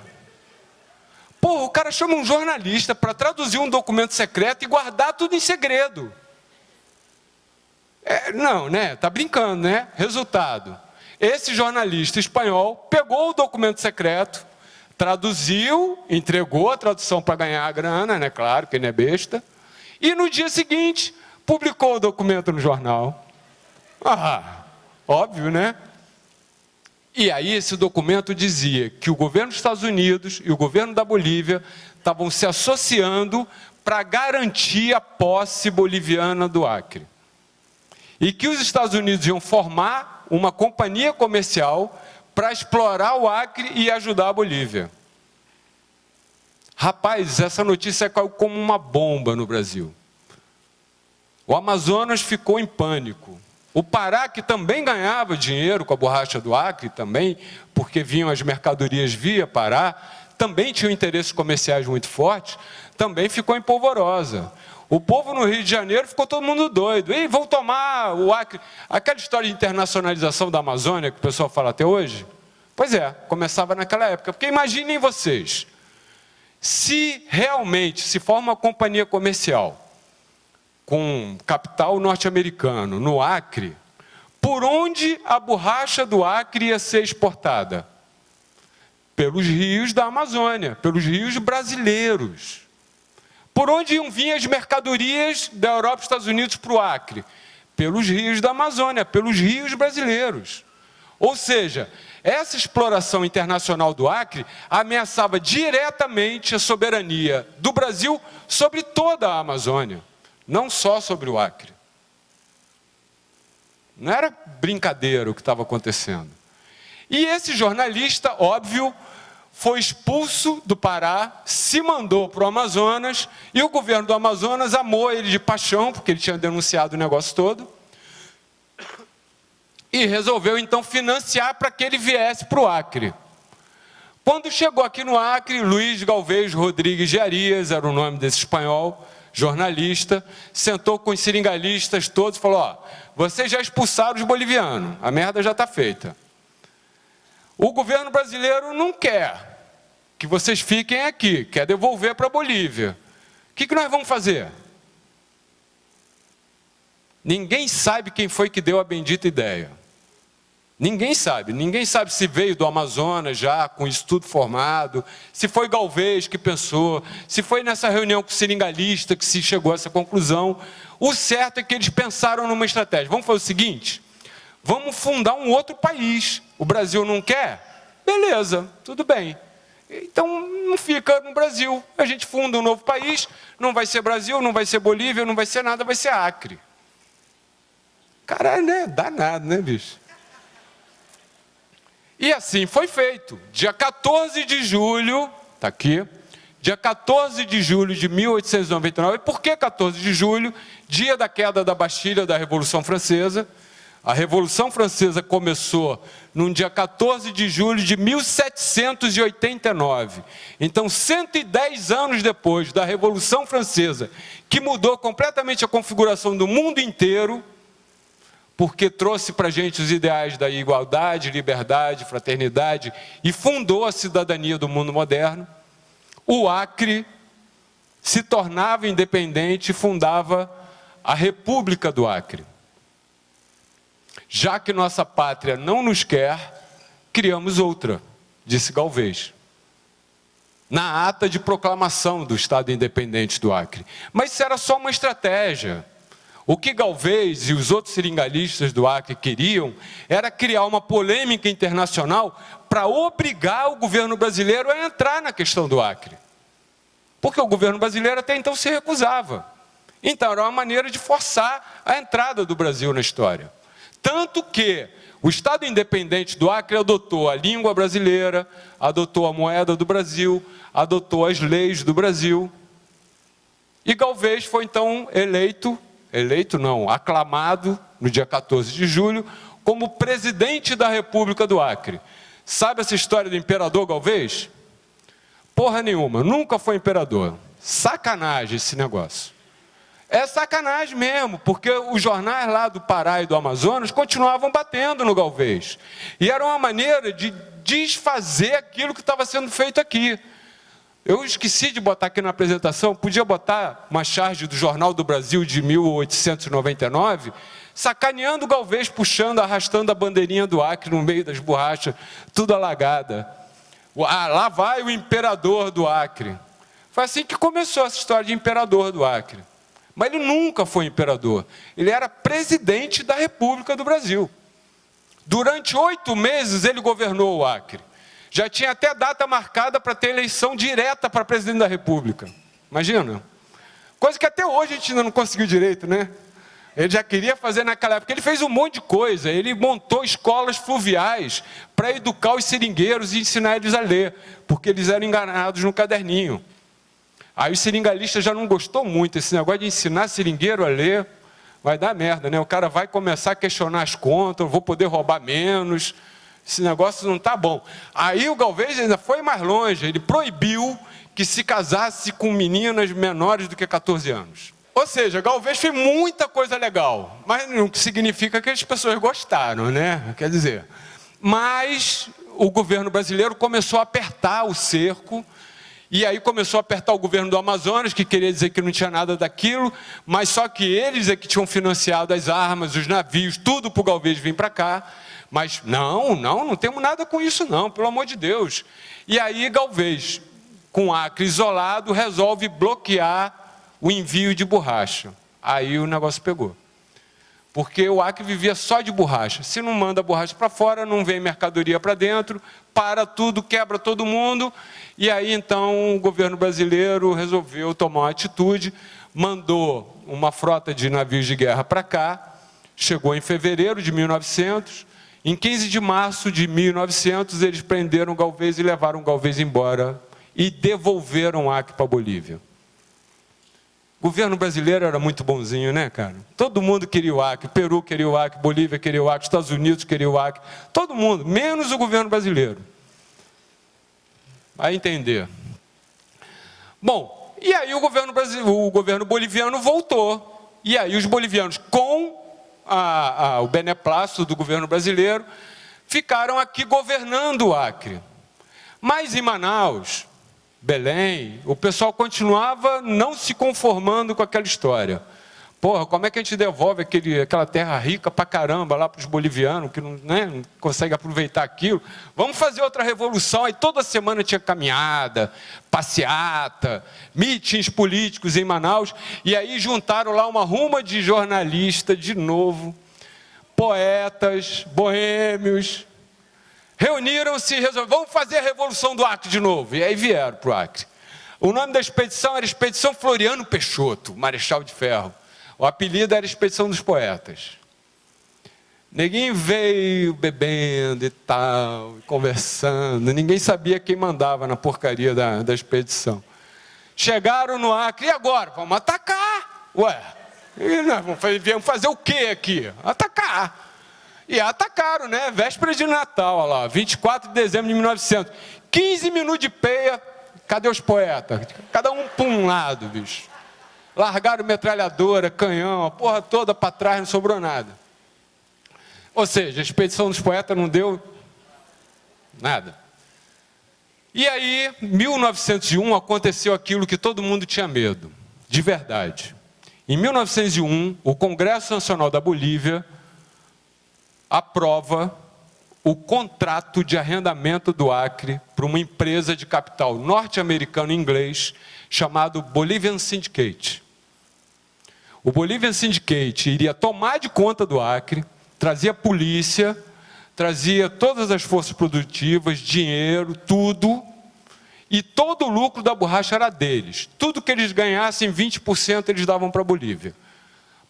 Pô, o cara chama um jornalista para traduzir um documento secreto e guardar tudo em segredo. Não, né? Tá brincando, né? Resultado. Esse jornalista espanhol pegou o documento secreto, traduziu, entregou a tradução para ganhar a grana, né? Claro que ele não é besta. E no dia seguinte, publicou o documento no jornal. Óbvio, né? E aí esse documento dizia que o governo dos Estados Unidos e o governo da Bolívia estavam se associando para garantir a posse boliviana do Acre. E que os Estados Unidos iam formar uma companhia comercial para explorar o Acre e ajudar a Bolívia. Rapaz, essa notícia caiu como uma bomba no Brasil. O Amazonas ficou em pânico. O Pará, que também ganhava dinheiro com a borracha do Acre, também, porque vinham as mercadorias via Pará, também tinham interesses comerciais muito fortes, também ficou em polvorosa. O povo no Rio de Janeiro ficou todo mundo doido. Ei, vão tomar o Acre. Aquela história de internacionalização da Amazônia, que o pessoal fala até hoje, pois é, começava naquela época. Porque imaginem vocês, se realmente se forma uma companhia comercial com capital norte-americano no Acre, por onde a borracha do Acre ia ser exportada? Pelos rios da Amazônia, pelos rios brasileiros. Por onde iam vir as mercadorias da Europa e Estados Unidos para o Acre? Pelos rios da Amazônia, pelos rios brasileiros. Ou seja, essa exploração internacional do Acre ameaçava diretamente a soberania do Brasil sobre toda a Amazônia, não só sobre o Acre. Não era brincadeira o que estava acontecendo. E esse jornalista, óbvio, foi expulso do Pará, se mandou para o Amazonas, e o governo do Amazonas amou ele de paixão, porque ele tinha denunciado o negócio todo, e resolveu então financiar para que ele viesse para o Acre. Quando chegou aqui no Acre, Luiz Galvez Rodrigues de Arias, era o nome desse espanhol, jornalista, sentou com os seringalistas todos e falou: ó, vocês já expulsaram os bolivianos, a merda já está feita. O governo brasileiro não quer que vocês fiquem aqui, quer devolver para a Bolívia. O que nós vamos fazer? Ninguém sabe quem foi que deu a bendita ideia. Ninguém sabe se veio do Amazonas já, com isso tudo formado, se foi Galvez que pensou, se foi nessa reunião com o seringalista que se chegou a essa conclusão. O certo é que eles pensaram numa estratégia. Vamos fazer o seguinte, vamos fundar um outro país. O Brasil não quer? Beleza, tudo bem. Então não fica no Brasil. A gente funda um novo país, não vai ser Brasil, não vai ser Bolívia, não vai ser nada, vai ser Acre. Caralho, né? Danado, né, bicho? E assim foi feito. Dia 14 de julho, está aqui, dia 14 de julho de 1899. Por que 14 de julho? Dia da queda da Bastilha, da Revolução Francesa. A Revolução Francesa começou no dia 14 de julho de 1789. Então, 110 anos depois da Revolução Francesa, que mudou completamente a configuração do mundo inteiro, porque trouxe para a gente os ideais da igualdade, liberdade, fraternidade, e fundou a cidadania do mundo moderno, o Acre se tornava independente e fundava a República do Acre. Já que nossa pátria não nos quer, criamos outra, disse Galvez, na ata de proclamação do Estado Independente do Acre. Mas isso era só uma estratégia. O que Galvez e os outros seringalistas do Acre queriam era criar uma polêmica internacional para obrigar o governo brasileiro a entrar na questão do Acre. Porque o governo brasileiro até então se recusava. Então era uma maneira de forçar a entrada do Brasil na história. Tanto que o Estado Independente do Acre adotou a língua brasileira, adotou a moeda do Brasil, adotou as leis do Brasil. E Galvez foi então aclamado no dia 14 de julho como presidente da República do Acre. Sabe essa história do imperador Galvez? Porra nenhuma, nunca foi imperador. Sacanagem esse negócio. É sacanagem mesmo, porque os jornais lá do Pará e do Amazonas continuavam batendo no Galvez. E era uma maneira de desfazer aquilo que estava sendo feito aqui. Eu esqueci de botar aqui na apresentação, podia botar uma charge do Jornal do Brasil de 1899, sacaneando o Galvez, puxando, arrastando a bandeirinha do Acre no meio das borrachas, tudo alagada. Ah, lá vai o imperador do Acre. Foi assim que começou essa história de imperador do Acre. Mas ele nunca foi imperador. Ele era presidente da República do Brasil. Durante 8 meses ele governou o Acre. Já tinha até data marcada para ter eleição direta para presidente da República. Imagina. Coisa que até hoje a gente ainda não conseguiu direito, né? Ele já queria fazer naquela época. Ele fez um monte de coisa. Ele montou escolas fluviais para educar os seringueiros e ensinar eles a ler, porque eles eram enganados no caderninho. Aí o seringalista já não gostou muito. Esse negócio de ensinar seringueiro a ler vai dar merda, né? O cara vai começar a questionar as contas, eu vou poder roubar menos. Esse negócio não está bom. Aí o Galvez ainda foi mais longe. Ele proibiu que se casasse com meninas menores do que 14 anos. Ou seja, Galvez fez muita coisa legal, mas não significa que as pessoas gostaram, né? Quer dizer, mas o governo brasileiro começou a apertar o cerco, e aí começou a apertar o governo do Amazonas, que queria dizer que não tinha nada daquilo, mas só que eles é que tinham financiado as armas, os navios, tudo para o Galvez vir para cá. Mas não temos nada com isso não, pelo amor de Deus. E aí Galvez, com o Acre isolado, resolve bloquear o envio de borracha. Aí o negócio pegou. Porque o Acre vivia só de borracha. Se não manda borracha para fora, não vem mercadoria para dentro, para tudo, quebra todo mundo. E aí então o governo brasileiro resolveu tomar uma atitude, mandou uma frota de navios de guerra para cá, chegou em fevereiro de 1900, em 15 de março de 1900 eles prenderam o Galvez e levaram o Galvez embora e devolveram o Acre para a Bolívia. O governo brasileiro era muito bonzinho, né, cara? Todo mundo queria o Acre, Peru queria o Acre, Bolívia queria o Acre, Estados Unidos queria o Acre, todo mundo, menos o governo brasileiro. Vai entender. Bom, e aí o governo boliviano voltou, e aí os bolivianos, com o beneplácito do governo brasileiro, ficaram aqui governando o Acre. Mas em Manaus, Belém, o pessoal continuava não se conformando com aquela história. Porra, como é que a gente devolve aquela terra rica pra caramba lá para os bolivianos, que não consegue aproveitar aquilo? Vamos fazer outra revolução. Aí toda semana tinha caminhada, passeata, mítins políticos em Manaus, e aí juntaram lá uma ruma de jornalistas de novo, poetas, boêmios, reuniram-se e resolveram, vamos fazer a Revolução do Acre de novo. E aí vieram para o Acre. O nome da expedição era Expedição Floriano Peixoto, Marechal de Ferro. O apelido era Expedição dos Poetas. Neguinho veio bebendo e tal, conversando. Ninguém sabia quem mandava na porcaria da expedição. Chegaram no Acre, e agora? Vamos atacar. Ué, viemos fazer o quê aqui? Atacar. E atacaram, né? Véspera de Natal, olha lá, 24 de dezembro de 1900. 15 minutos de peia, cadê os poetas? Cada um para um lado, bicho. Largaram metralhadora, canhão, a porra toda para trás, não sobrou nada. Ou seja, a expedição dos poetas não deu nada. E aí, em 1901, aconteceu aquilo que todo mundo tinha medo, de verdade. Em 1901, o Congresso Nacional da Bolívia aprova o contrato de arrendamento do Acre para uma empresa de capital norte-americano e inglês chamado Bolivian Syndicate. O Bolivian Syndicate iria tomar de conta do Acre, trazia polícia, trazia todas as forças produtivas, dinheiro, tudo, e todo o lucro da borracha era deles. Tudo que eles ganhassem, 20% eles davam para a Bolívia.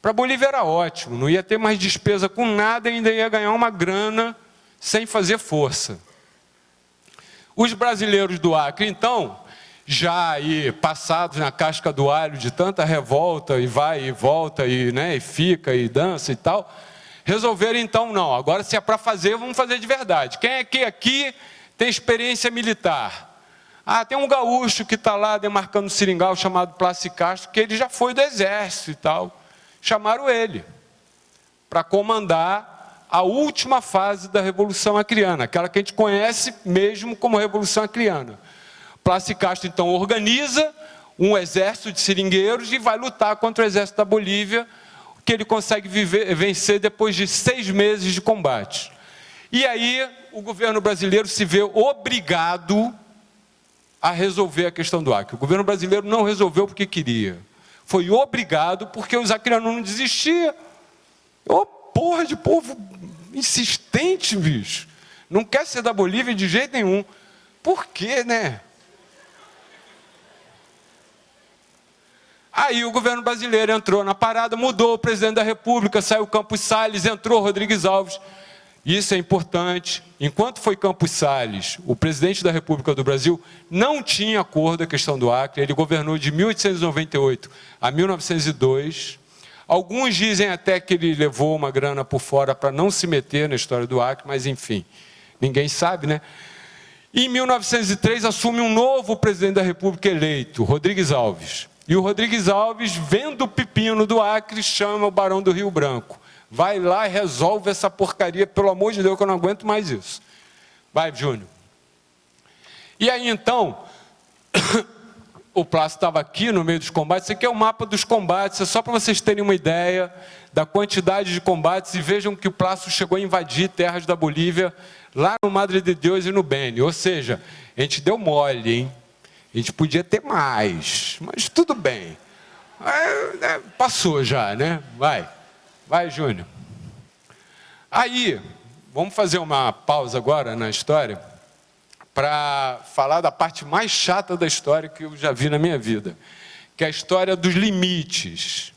Para a Bolívia era ótimo, não ia ter mais despesa com nada e ainda ia ganhar uma grana sem fazer força. Os brasileiros do Acre, então, já aí passados na casca do alho de tanta revolta, e vai e volta, e fica e dança e tal, resolveram então, não, agora se é para fazer, vamos fazer de verdade. Quem é que aqui tem experiência militar? Ah, tem um gaúcho que está lá demarcando o seringal chamado Plácido Castro, que ele já foi do exército e tal. Chamaram ele para comandar a última fase da Revolução Acreana, aquela que a gente conhece mesmo como Revolução Acreana. Plácido Castro, então, organiza um exército de seringueiros e vai lutar contra o exército da Bolívia, que ele consegue vencer depois de 6 meses de combate. E aí o governo brasileiro se vê obrigado a resolver a questão do Acre. O governo brasileiro não resolveu porque queria. Foi obrigado porque os acreanos não desistiam. Ô, porra de povo insistente, bicho. Não quer ser da Bolívia de jeito nenhum. Por quê, né? Aí o governo brasileiro entrou na parada, mudou o presidente da República, saiu Campos Salles, entrou Rodrigues Alves. Isso é importante. Enquanto foi Campos Salles, o presidente da República do Brasil, não tinha acordo a questão do Acre. Ele governou de 1898 a 1902. Alguns dizem até que ele levou uma grana por fora para não se meter na história do Acre, mas enfim, ninguém sabe, né? Em 1903 assume um novo presidente da República eleito, Rodrigues Alves. E o Rodrigues Alves, vendo o pepino do Acre, chama o Barão do Rio Branco. Vai lá e resolve essa porcaria, pelo amor de Deus, que eu não aguento mais isso. Vai, Júnior. E aí, então, o Plácido estava aqui no meio dos combates. Isso aqui é o mapa dos combates, é só para vocês terem uma ideia da quantidade de combates. E vejam que o Plácido chegou a invadir terras da Bolívia, lá no Madre de Deus e no Beni. Ou seja, a gente deu mole, hein? A gente podia ter mais, mas tudo bem. Passou já, né? Vai, Júnior. Aí, vamos fazer uma pausa agora na história para falar da parte mais chata da história que eu já vi na minha vida, que é a história dos limites,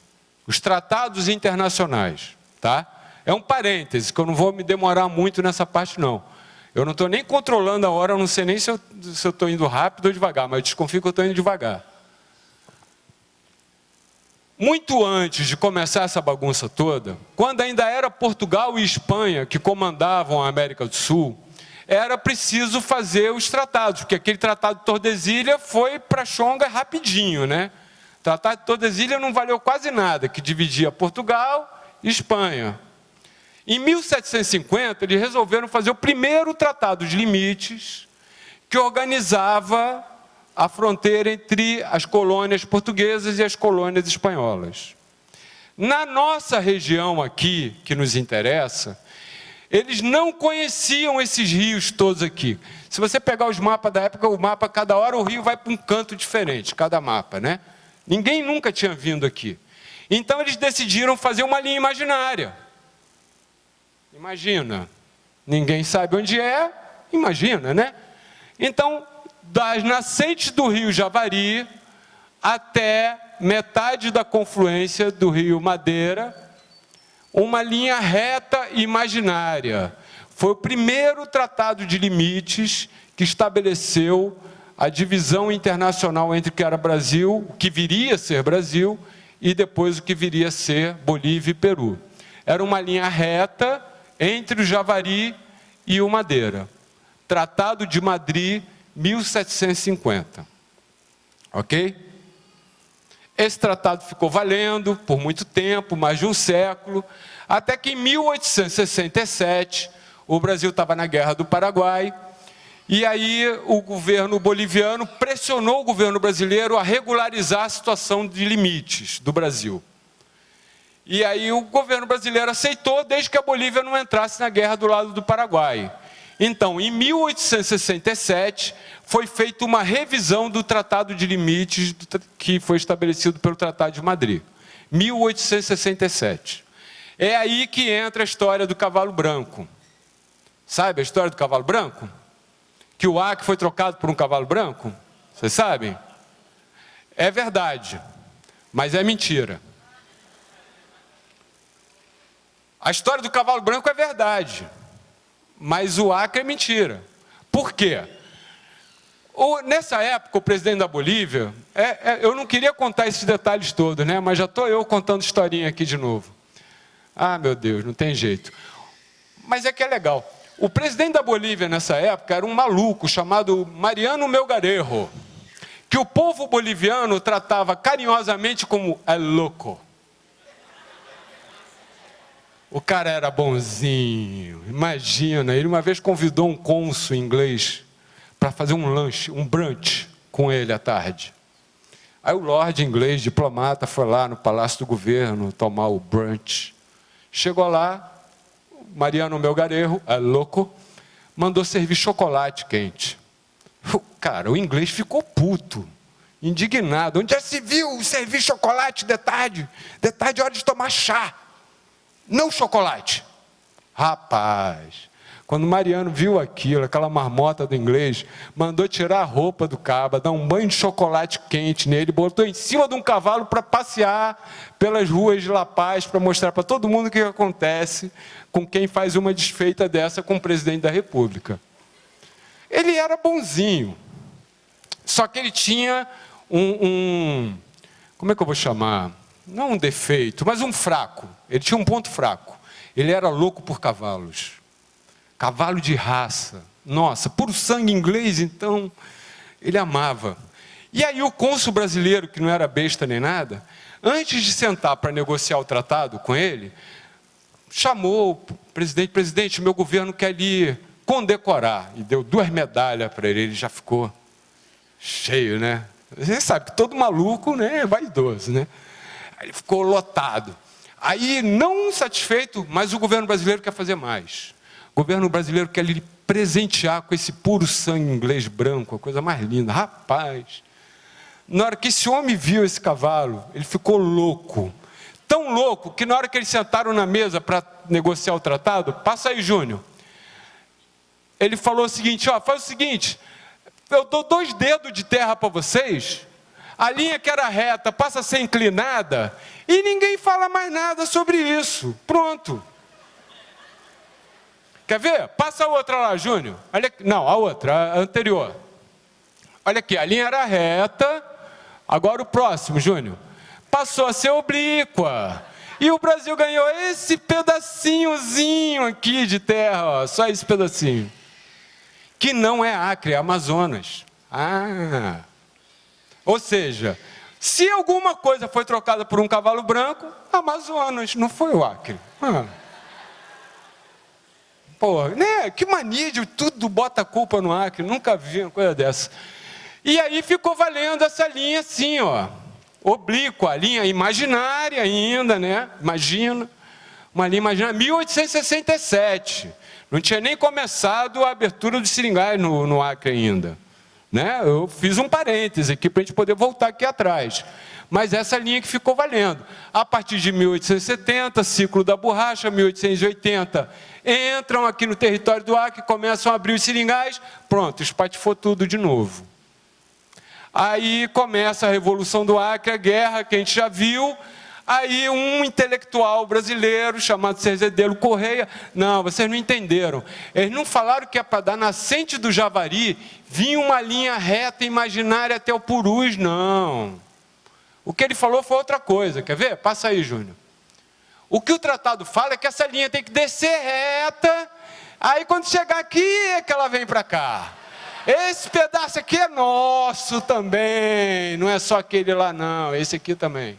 os tratados internacionais, tá? É um parêntese, que eu não vou me demorar muito nessa parte, não. Eu não estou nem controlando a hora, eu não sei nem se eu estou indo rápido ou devagar, mas eu desconfio que eu estou indo devagar. Muito antes de começar essa bagunça toda, quando ainda era Portugal e Espanha que comandavam a América do Sul, era preciso fazer os tratados, porque aquele tratado de Tordesilha foi para Chonga rapidinho, né? O tratado de Tordesilha não valeu quase nada, que dividia Portugal e Espanha. Em 1750, eles resolveram fazer o primeiro tratado de limites que organizava a fronteira entre as colônias portuguesas e as colônias espanholas. Na nossa região aqui, que nos interessa, eles não conheciam esses rios todos aqui. Se você pegar os mapas da época, o mapa, cada hora o rio vai para um canto diferente, cada mapa, né? Ninguém nunca tinha vindo aqui. Então eles decidiram fazer uma linha imaginária. Imagina, ninguém sabe onde é, imagina, né? Então, das nascentes do rio Javari até metade da confluência do rio Madeira, uma linha reta imaginária. Foi o primeiro tratado de limites que estabeleceu a divisão internacional entre o que era Brasil, o que viria a ser Brasil, e depois o que viria a ser Bolívia e Peru. Era uma linha reta entre o Javari e o Madeira. Tratado de Madrid, 1750. Ok? Esse tratado ficou valendo por muito tempo, mais de um século, até que em 1867, o Brasil estava na Guerra do Paraguai, e aí o governo boliviano pressionou o governo brasileiro a regularizar a situação de limites do Brasil. E aí o governo brasileiro aceitou, desde que a Bolívia não entrasse na guerra do lado do Paraguai. Então, em 1867, foi feita uma revisão do Tratado de Limites que foi estabelecido pelo Tratado de Madrid. 1867. É aí que entra a história do cavalo branco. Sabe a história do cavalo branco? Que o Acre foi trocado por um cavalo branco? Vocês sabem? É verdade, mas é mentira. A história do cavalo branco é verdade, mas o Acre é mentira. Por quê? Nessa época, o presidente da Bolívia, eu não queria contar esses detalhes todos, né? Mas já estou eu contando historinha aqui de novo. Ah, meu Deus, não tem jeito. Mas é que é legal. O presidente da Bolívia, nessa época, era um maluco chamado Mariano Melgarejo, que o povo boliviano tratava carinhosamente como el louco. O cara era bonzinho, imagina, ele uma vez convidou um cônsul inglês para fazer um lanche, um brunch com ele à tarde. Aí o lord inglês, diplomata, foi lá no Palácio do Governo tomar o brunch. Chegou lá, Mariano Melgarejo, louco, mandou servir chocolate quente. Cara, o inglês ficou puto, indignado. Onde já se viu servir chocolate de tarde? De tarde é hora de tomar chá. Não chocolate. Rapaz, quando Mariano viu aquilo, aquela marmota do inglês, mandou tirar a roupa do caba, dar um banho de chocolate quente nele, botou em cima de um cavalo para passear pelas ruas de La Paz, para mostrar para todo mundo o que acontece com quem faz uma desfeita dessa com o presidente da República. Ele era bonzinho, só que ele tinha como é que eu vou chamar? Não um defeito, mas um fraco. Ele tinha um ponto fraco. Ele era louco por cavalos. Cavalo de raça. Nossa, puro sangue inglês, então, ele amava. E aí o cônsul brasileiro, que não era besta nem nada, antes de sentar para negociar o tratado com ele, chamou o presidente, meu governo quer lhe condecorar. E deu 2 medalhas para ele já ficou cheio, né? Você sabe que todo maluco, né, é vaidoso, né? Aí ele ficou lotado. Aí, não satisfeito, mas o governo brasileiro quer fazer mais. O governo brasileiro quer lhe presentear com esse puro sangue inglês branco, a coisa mais linda. Rapaz, na hora que esse homem viu esse cavalo, ele ficou louco. Tão louco que na hora que eles sentaram na mesa para negociar o tratado, passa aí, Júnior. Ele falou o seguinte, ó, faz o seguinte, eu dou 2 dedos de terra para vocês, a linha que era reta passa a ser inclinada, e ninguém fala mais nada sobre isso. Pronto. Quer ver? Passa a outra lá, Júnior. Olha, não, a outra, a anterior. Olha aqui, a linha era reta, agora o próximo, Júnior. Passou a ser oblíqua. E o Brasil ganhou esse pedacinhozinho aqui de terra, ó, só esse pedacinho. Que não é Acre, é Amazonas. Ou seja, se alguma coisa foi trocada por um cavalo branco, Amazonas, não foi o Acre. Pô, né? Que mania de tudo bota a culpa no Acre, nunca vi uma coisa dessa. E aí ficou valendo essa linha assim, ó, oblíqua, linha imaginária ainda, né? Imagina, uma linha imaginária, 1867. Não tinha nem começado a abertura dos seringais no Acre ainda. Né? Eu fiz um parêntese aqui para a gente poder voltar aqui atrás. Mas essa linha que ficou valendo. A partir de 1870, ciclo da borracha, 1880, entram aqui no território do Acre, começam a abrir os seringais, pronto, espatifou tudo de novo. Aí começa a Revolução do Acre, a guerra que a gente já viu. Aí um intelectual brasileiro chamado Cerzedelo Correia, não, vocês não entenderam. Eles não falaram que é para dar nascente do Javari, vinha uma linha reta imaginária até o Purus, não. O que ele falou foi outra coisa, quer ver? Passa aí, Júnior. O que o tratado fala é que essa linha tem que descer reta, aí quando chegar aqui é que ela vem para cá. Esse pedaço aqui é nosso também, não é só aquele lá não, esse aqui também.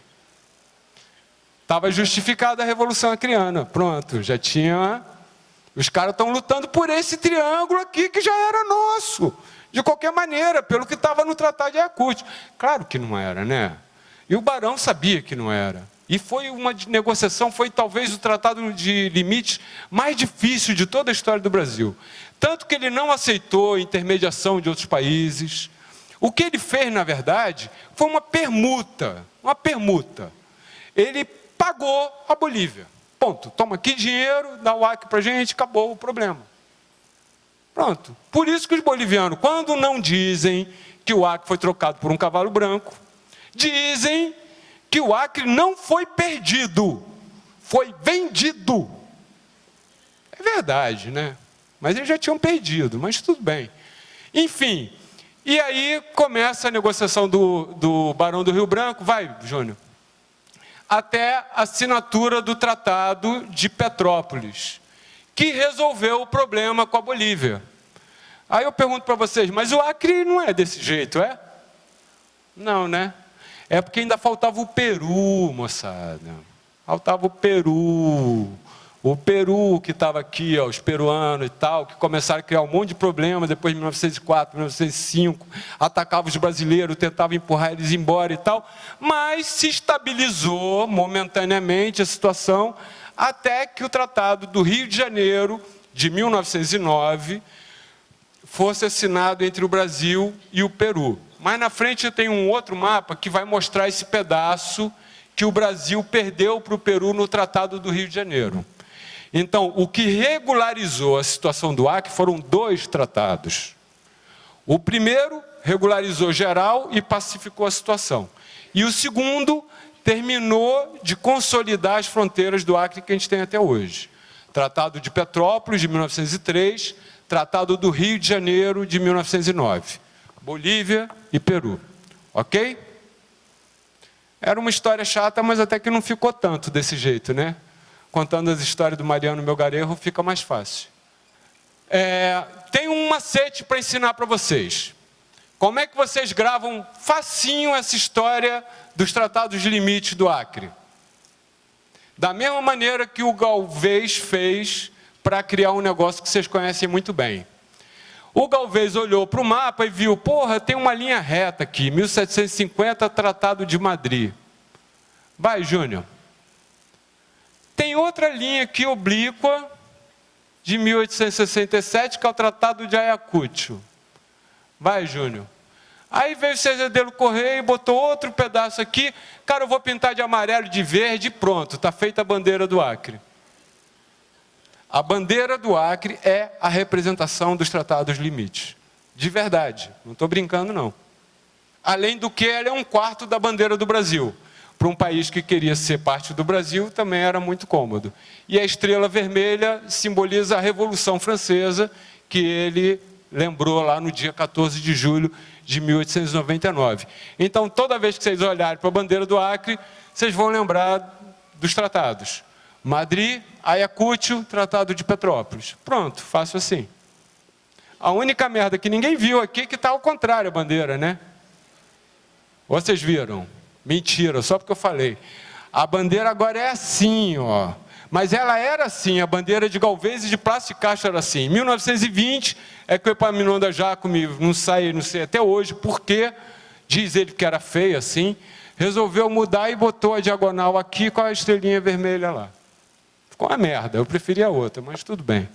Estava justificada a Revolução Acreana, pronto, já tinha... Os caras estão lutando por esse triângulo aqui que já era nosso, de qualquer maneira, pelo que estava no Tratado de Yakut. Claro que não era, né? E o Barão sabia que não era. E foi uma negociação, foi talvez o tratado de limites mais difícil de toda a história do Brasil. Tanto que ele não aceitou intermediação de outros países. O que ele fez, na verdade, foi uma permuta. Ele pagou a Bolívia. Ponto. Toma aqui dinheiro, dá o Acre para a gente, acabou o problema. Pronto. Por isso que os bolivianos, quando não dizem que o Acre foi trocado por um cavalo branco, dizem que o Acre não foi perdido, foi vendido. É verdade, né? Mas eles já tinham perdido, mas tudo bem. Enfim, e aí começa a negociação do Barão do Rio Branco, vai, Júnior, até a assinatura do Tratado de Petrópolis, que resolveu o problema com a Bolívia. Aí eu pergunto para vocês, mas o Acre não é desse jeito, é? Não, né? É porque ainda faltava o Peru, moçada. Faltava o Peru. O Peru que estava aqui, ó, os peruanos e tal, que começaram a criar um monte de problemas depois de 1904, 1905, atacavam os brasileiros, tentavam empurrar eles embora e tal, mas se estabilizou momentaneamente a situação até que o Tratado do Rio de Janeiro, de 1909, fosse assinado entre o Brasil e o Peru. Mas na frente tem um outro mapa que vai mostrar esse pedaço que o Brasil perdeu para o Peru no Tratado do Rio de Janeiro. Então, o que regularizou a situação do Acre foram 2 tratados. O primeiro regularizou geral e pacificou a situação. E o segundo terminou de consolidar as fronteiras do Acre que a gente tem até hoje. Tratado de Petrópolis, de 1903, Tratado do Rio de Janeiro, de 1909. Bolívia e Peru. Ok? Era uma história chata, mas até que não ficou tanto desse jeito, né? Contando as histórias do Mariano Melgarejo, fica mais fácil. Tem um macete para ensinar para vocês. Como é que vocês gravam facinho essa história dos tratados de limite do Acre? Da mesma maneira que o Galvez fez para criar um negócio que vocês conhecem muito bem. O Galvez olhou para o mapa e viu, porra, tem uma linha reta aqui, 1750, Tratado de Madrid. Vai, Júnior. Tem outra linha aqui, oblíqua, de 1867, que é o Tratado de Ayacucho. Vai, Júnior. Aí veio o Cesadeiro Correia e botou outro pedaço aqui. Cara, eu vou pintar de amarelo e de verde e pronto, está feita a bandeira do Acre. A bandeira do Acre é a representação dos tratados limites. De verdade, não estou brincando não. Além do que, ela é 1/4 da bandeira do Brasil. Para um país que queria ser parte do Brasil, também era muito cômodo. E a estrela vermelha simboliza a Revolução Francesa, que ele lembrou lá no dia 14 de julho de 1899. Então, toda vez que vocês olharem para a bandeira do Acre, vocês vão lembrar dos tratados. Madrid, Ayacucho, Tratado de Petrópolis. Pronto, fácil assim. A única merda que ninguém viu aqui é que está ao contrário a bandeira, né? Ou vocês viram? Mentira, só porque eu falei. A bandeira agora é assim, ó. Mas ela era assim, a bandeira de Galvez e de Plácio de Castro era assim. Em 1920, é que o Epaminondas Jacome não sei até hoje, porque diz ele que era feio assim, resolveu mudar e botou a diagonal aqui com a estrelinha vermelha lá. Ficou uma merda, eu preferia a outra, mas tudo bem.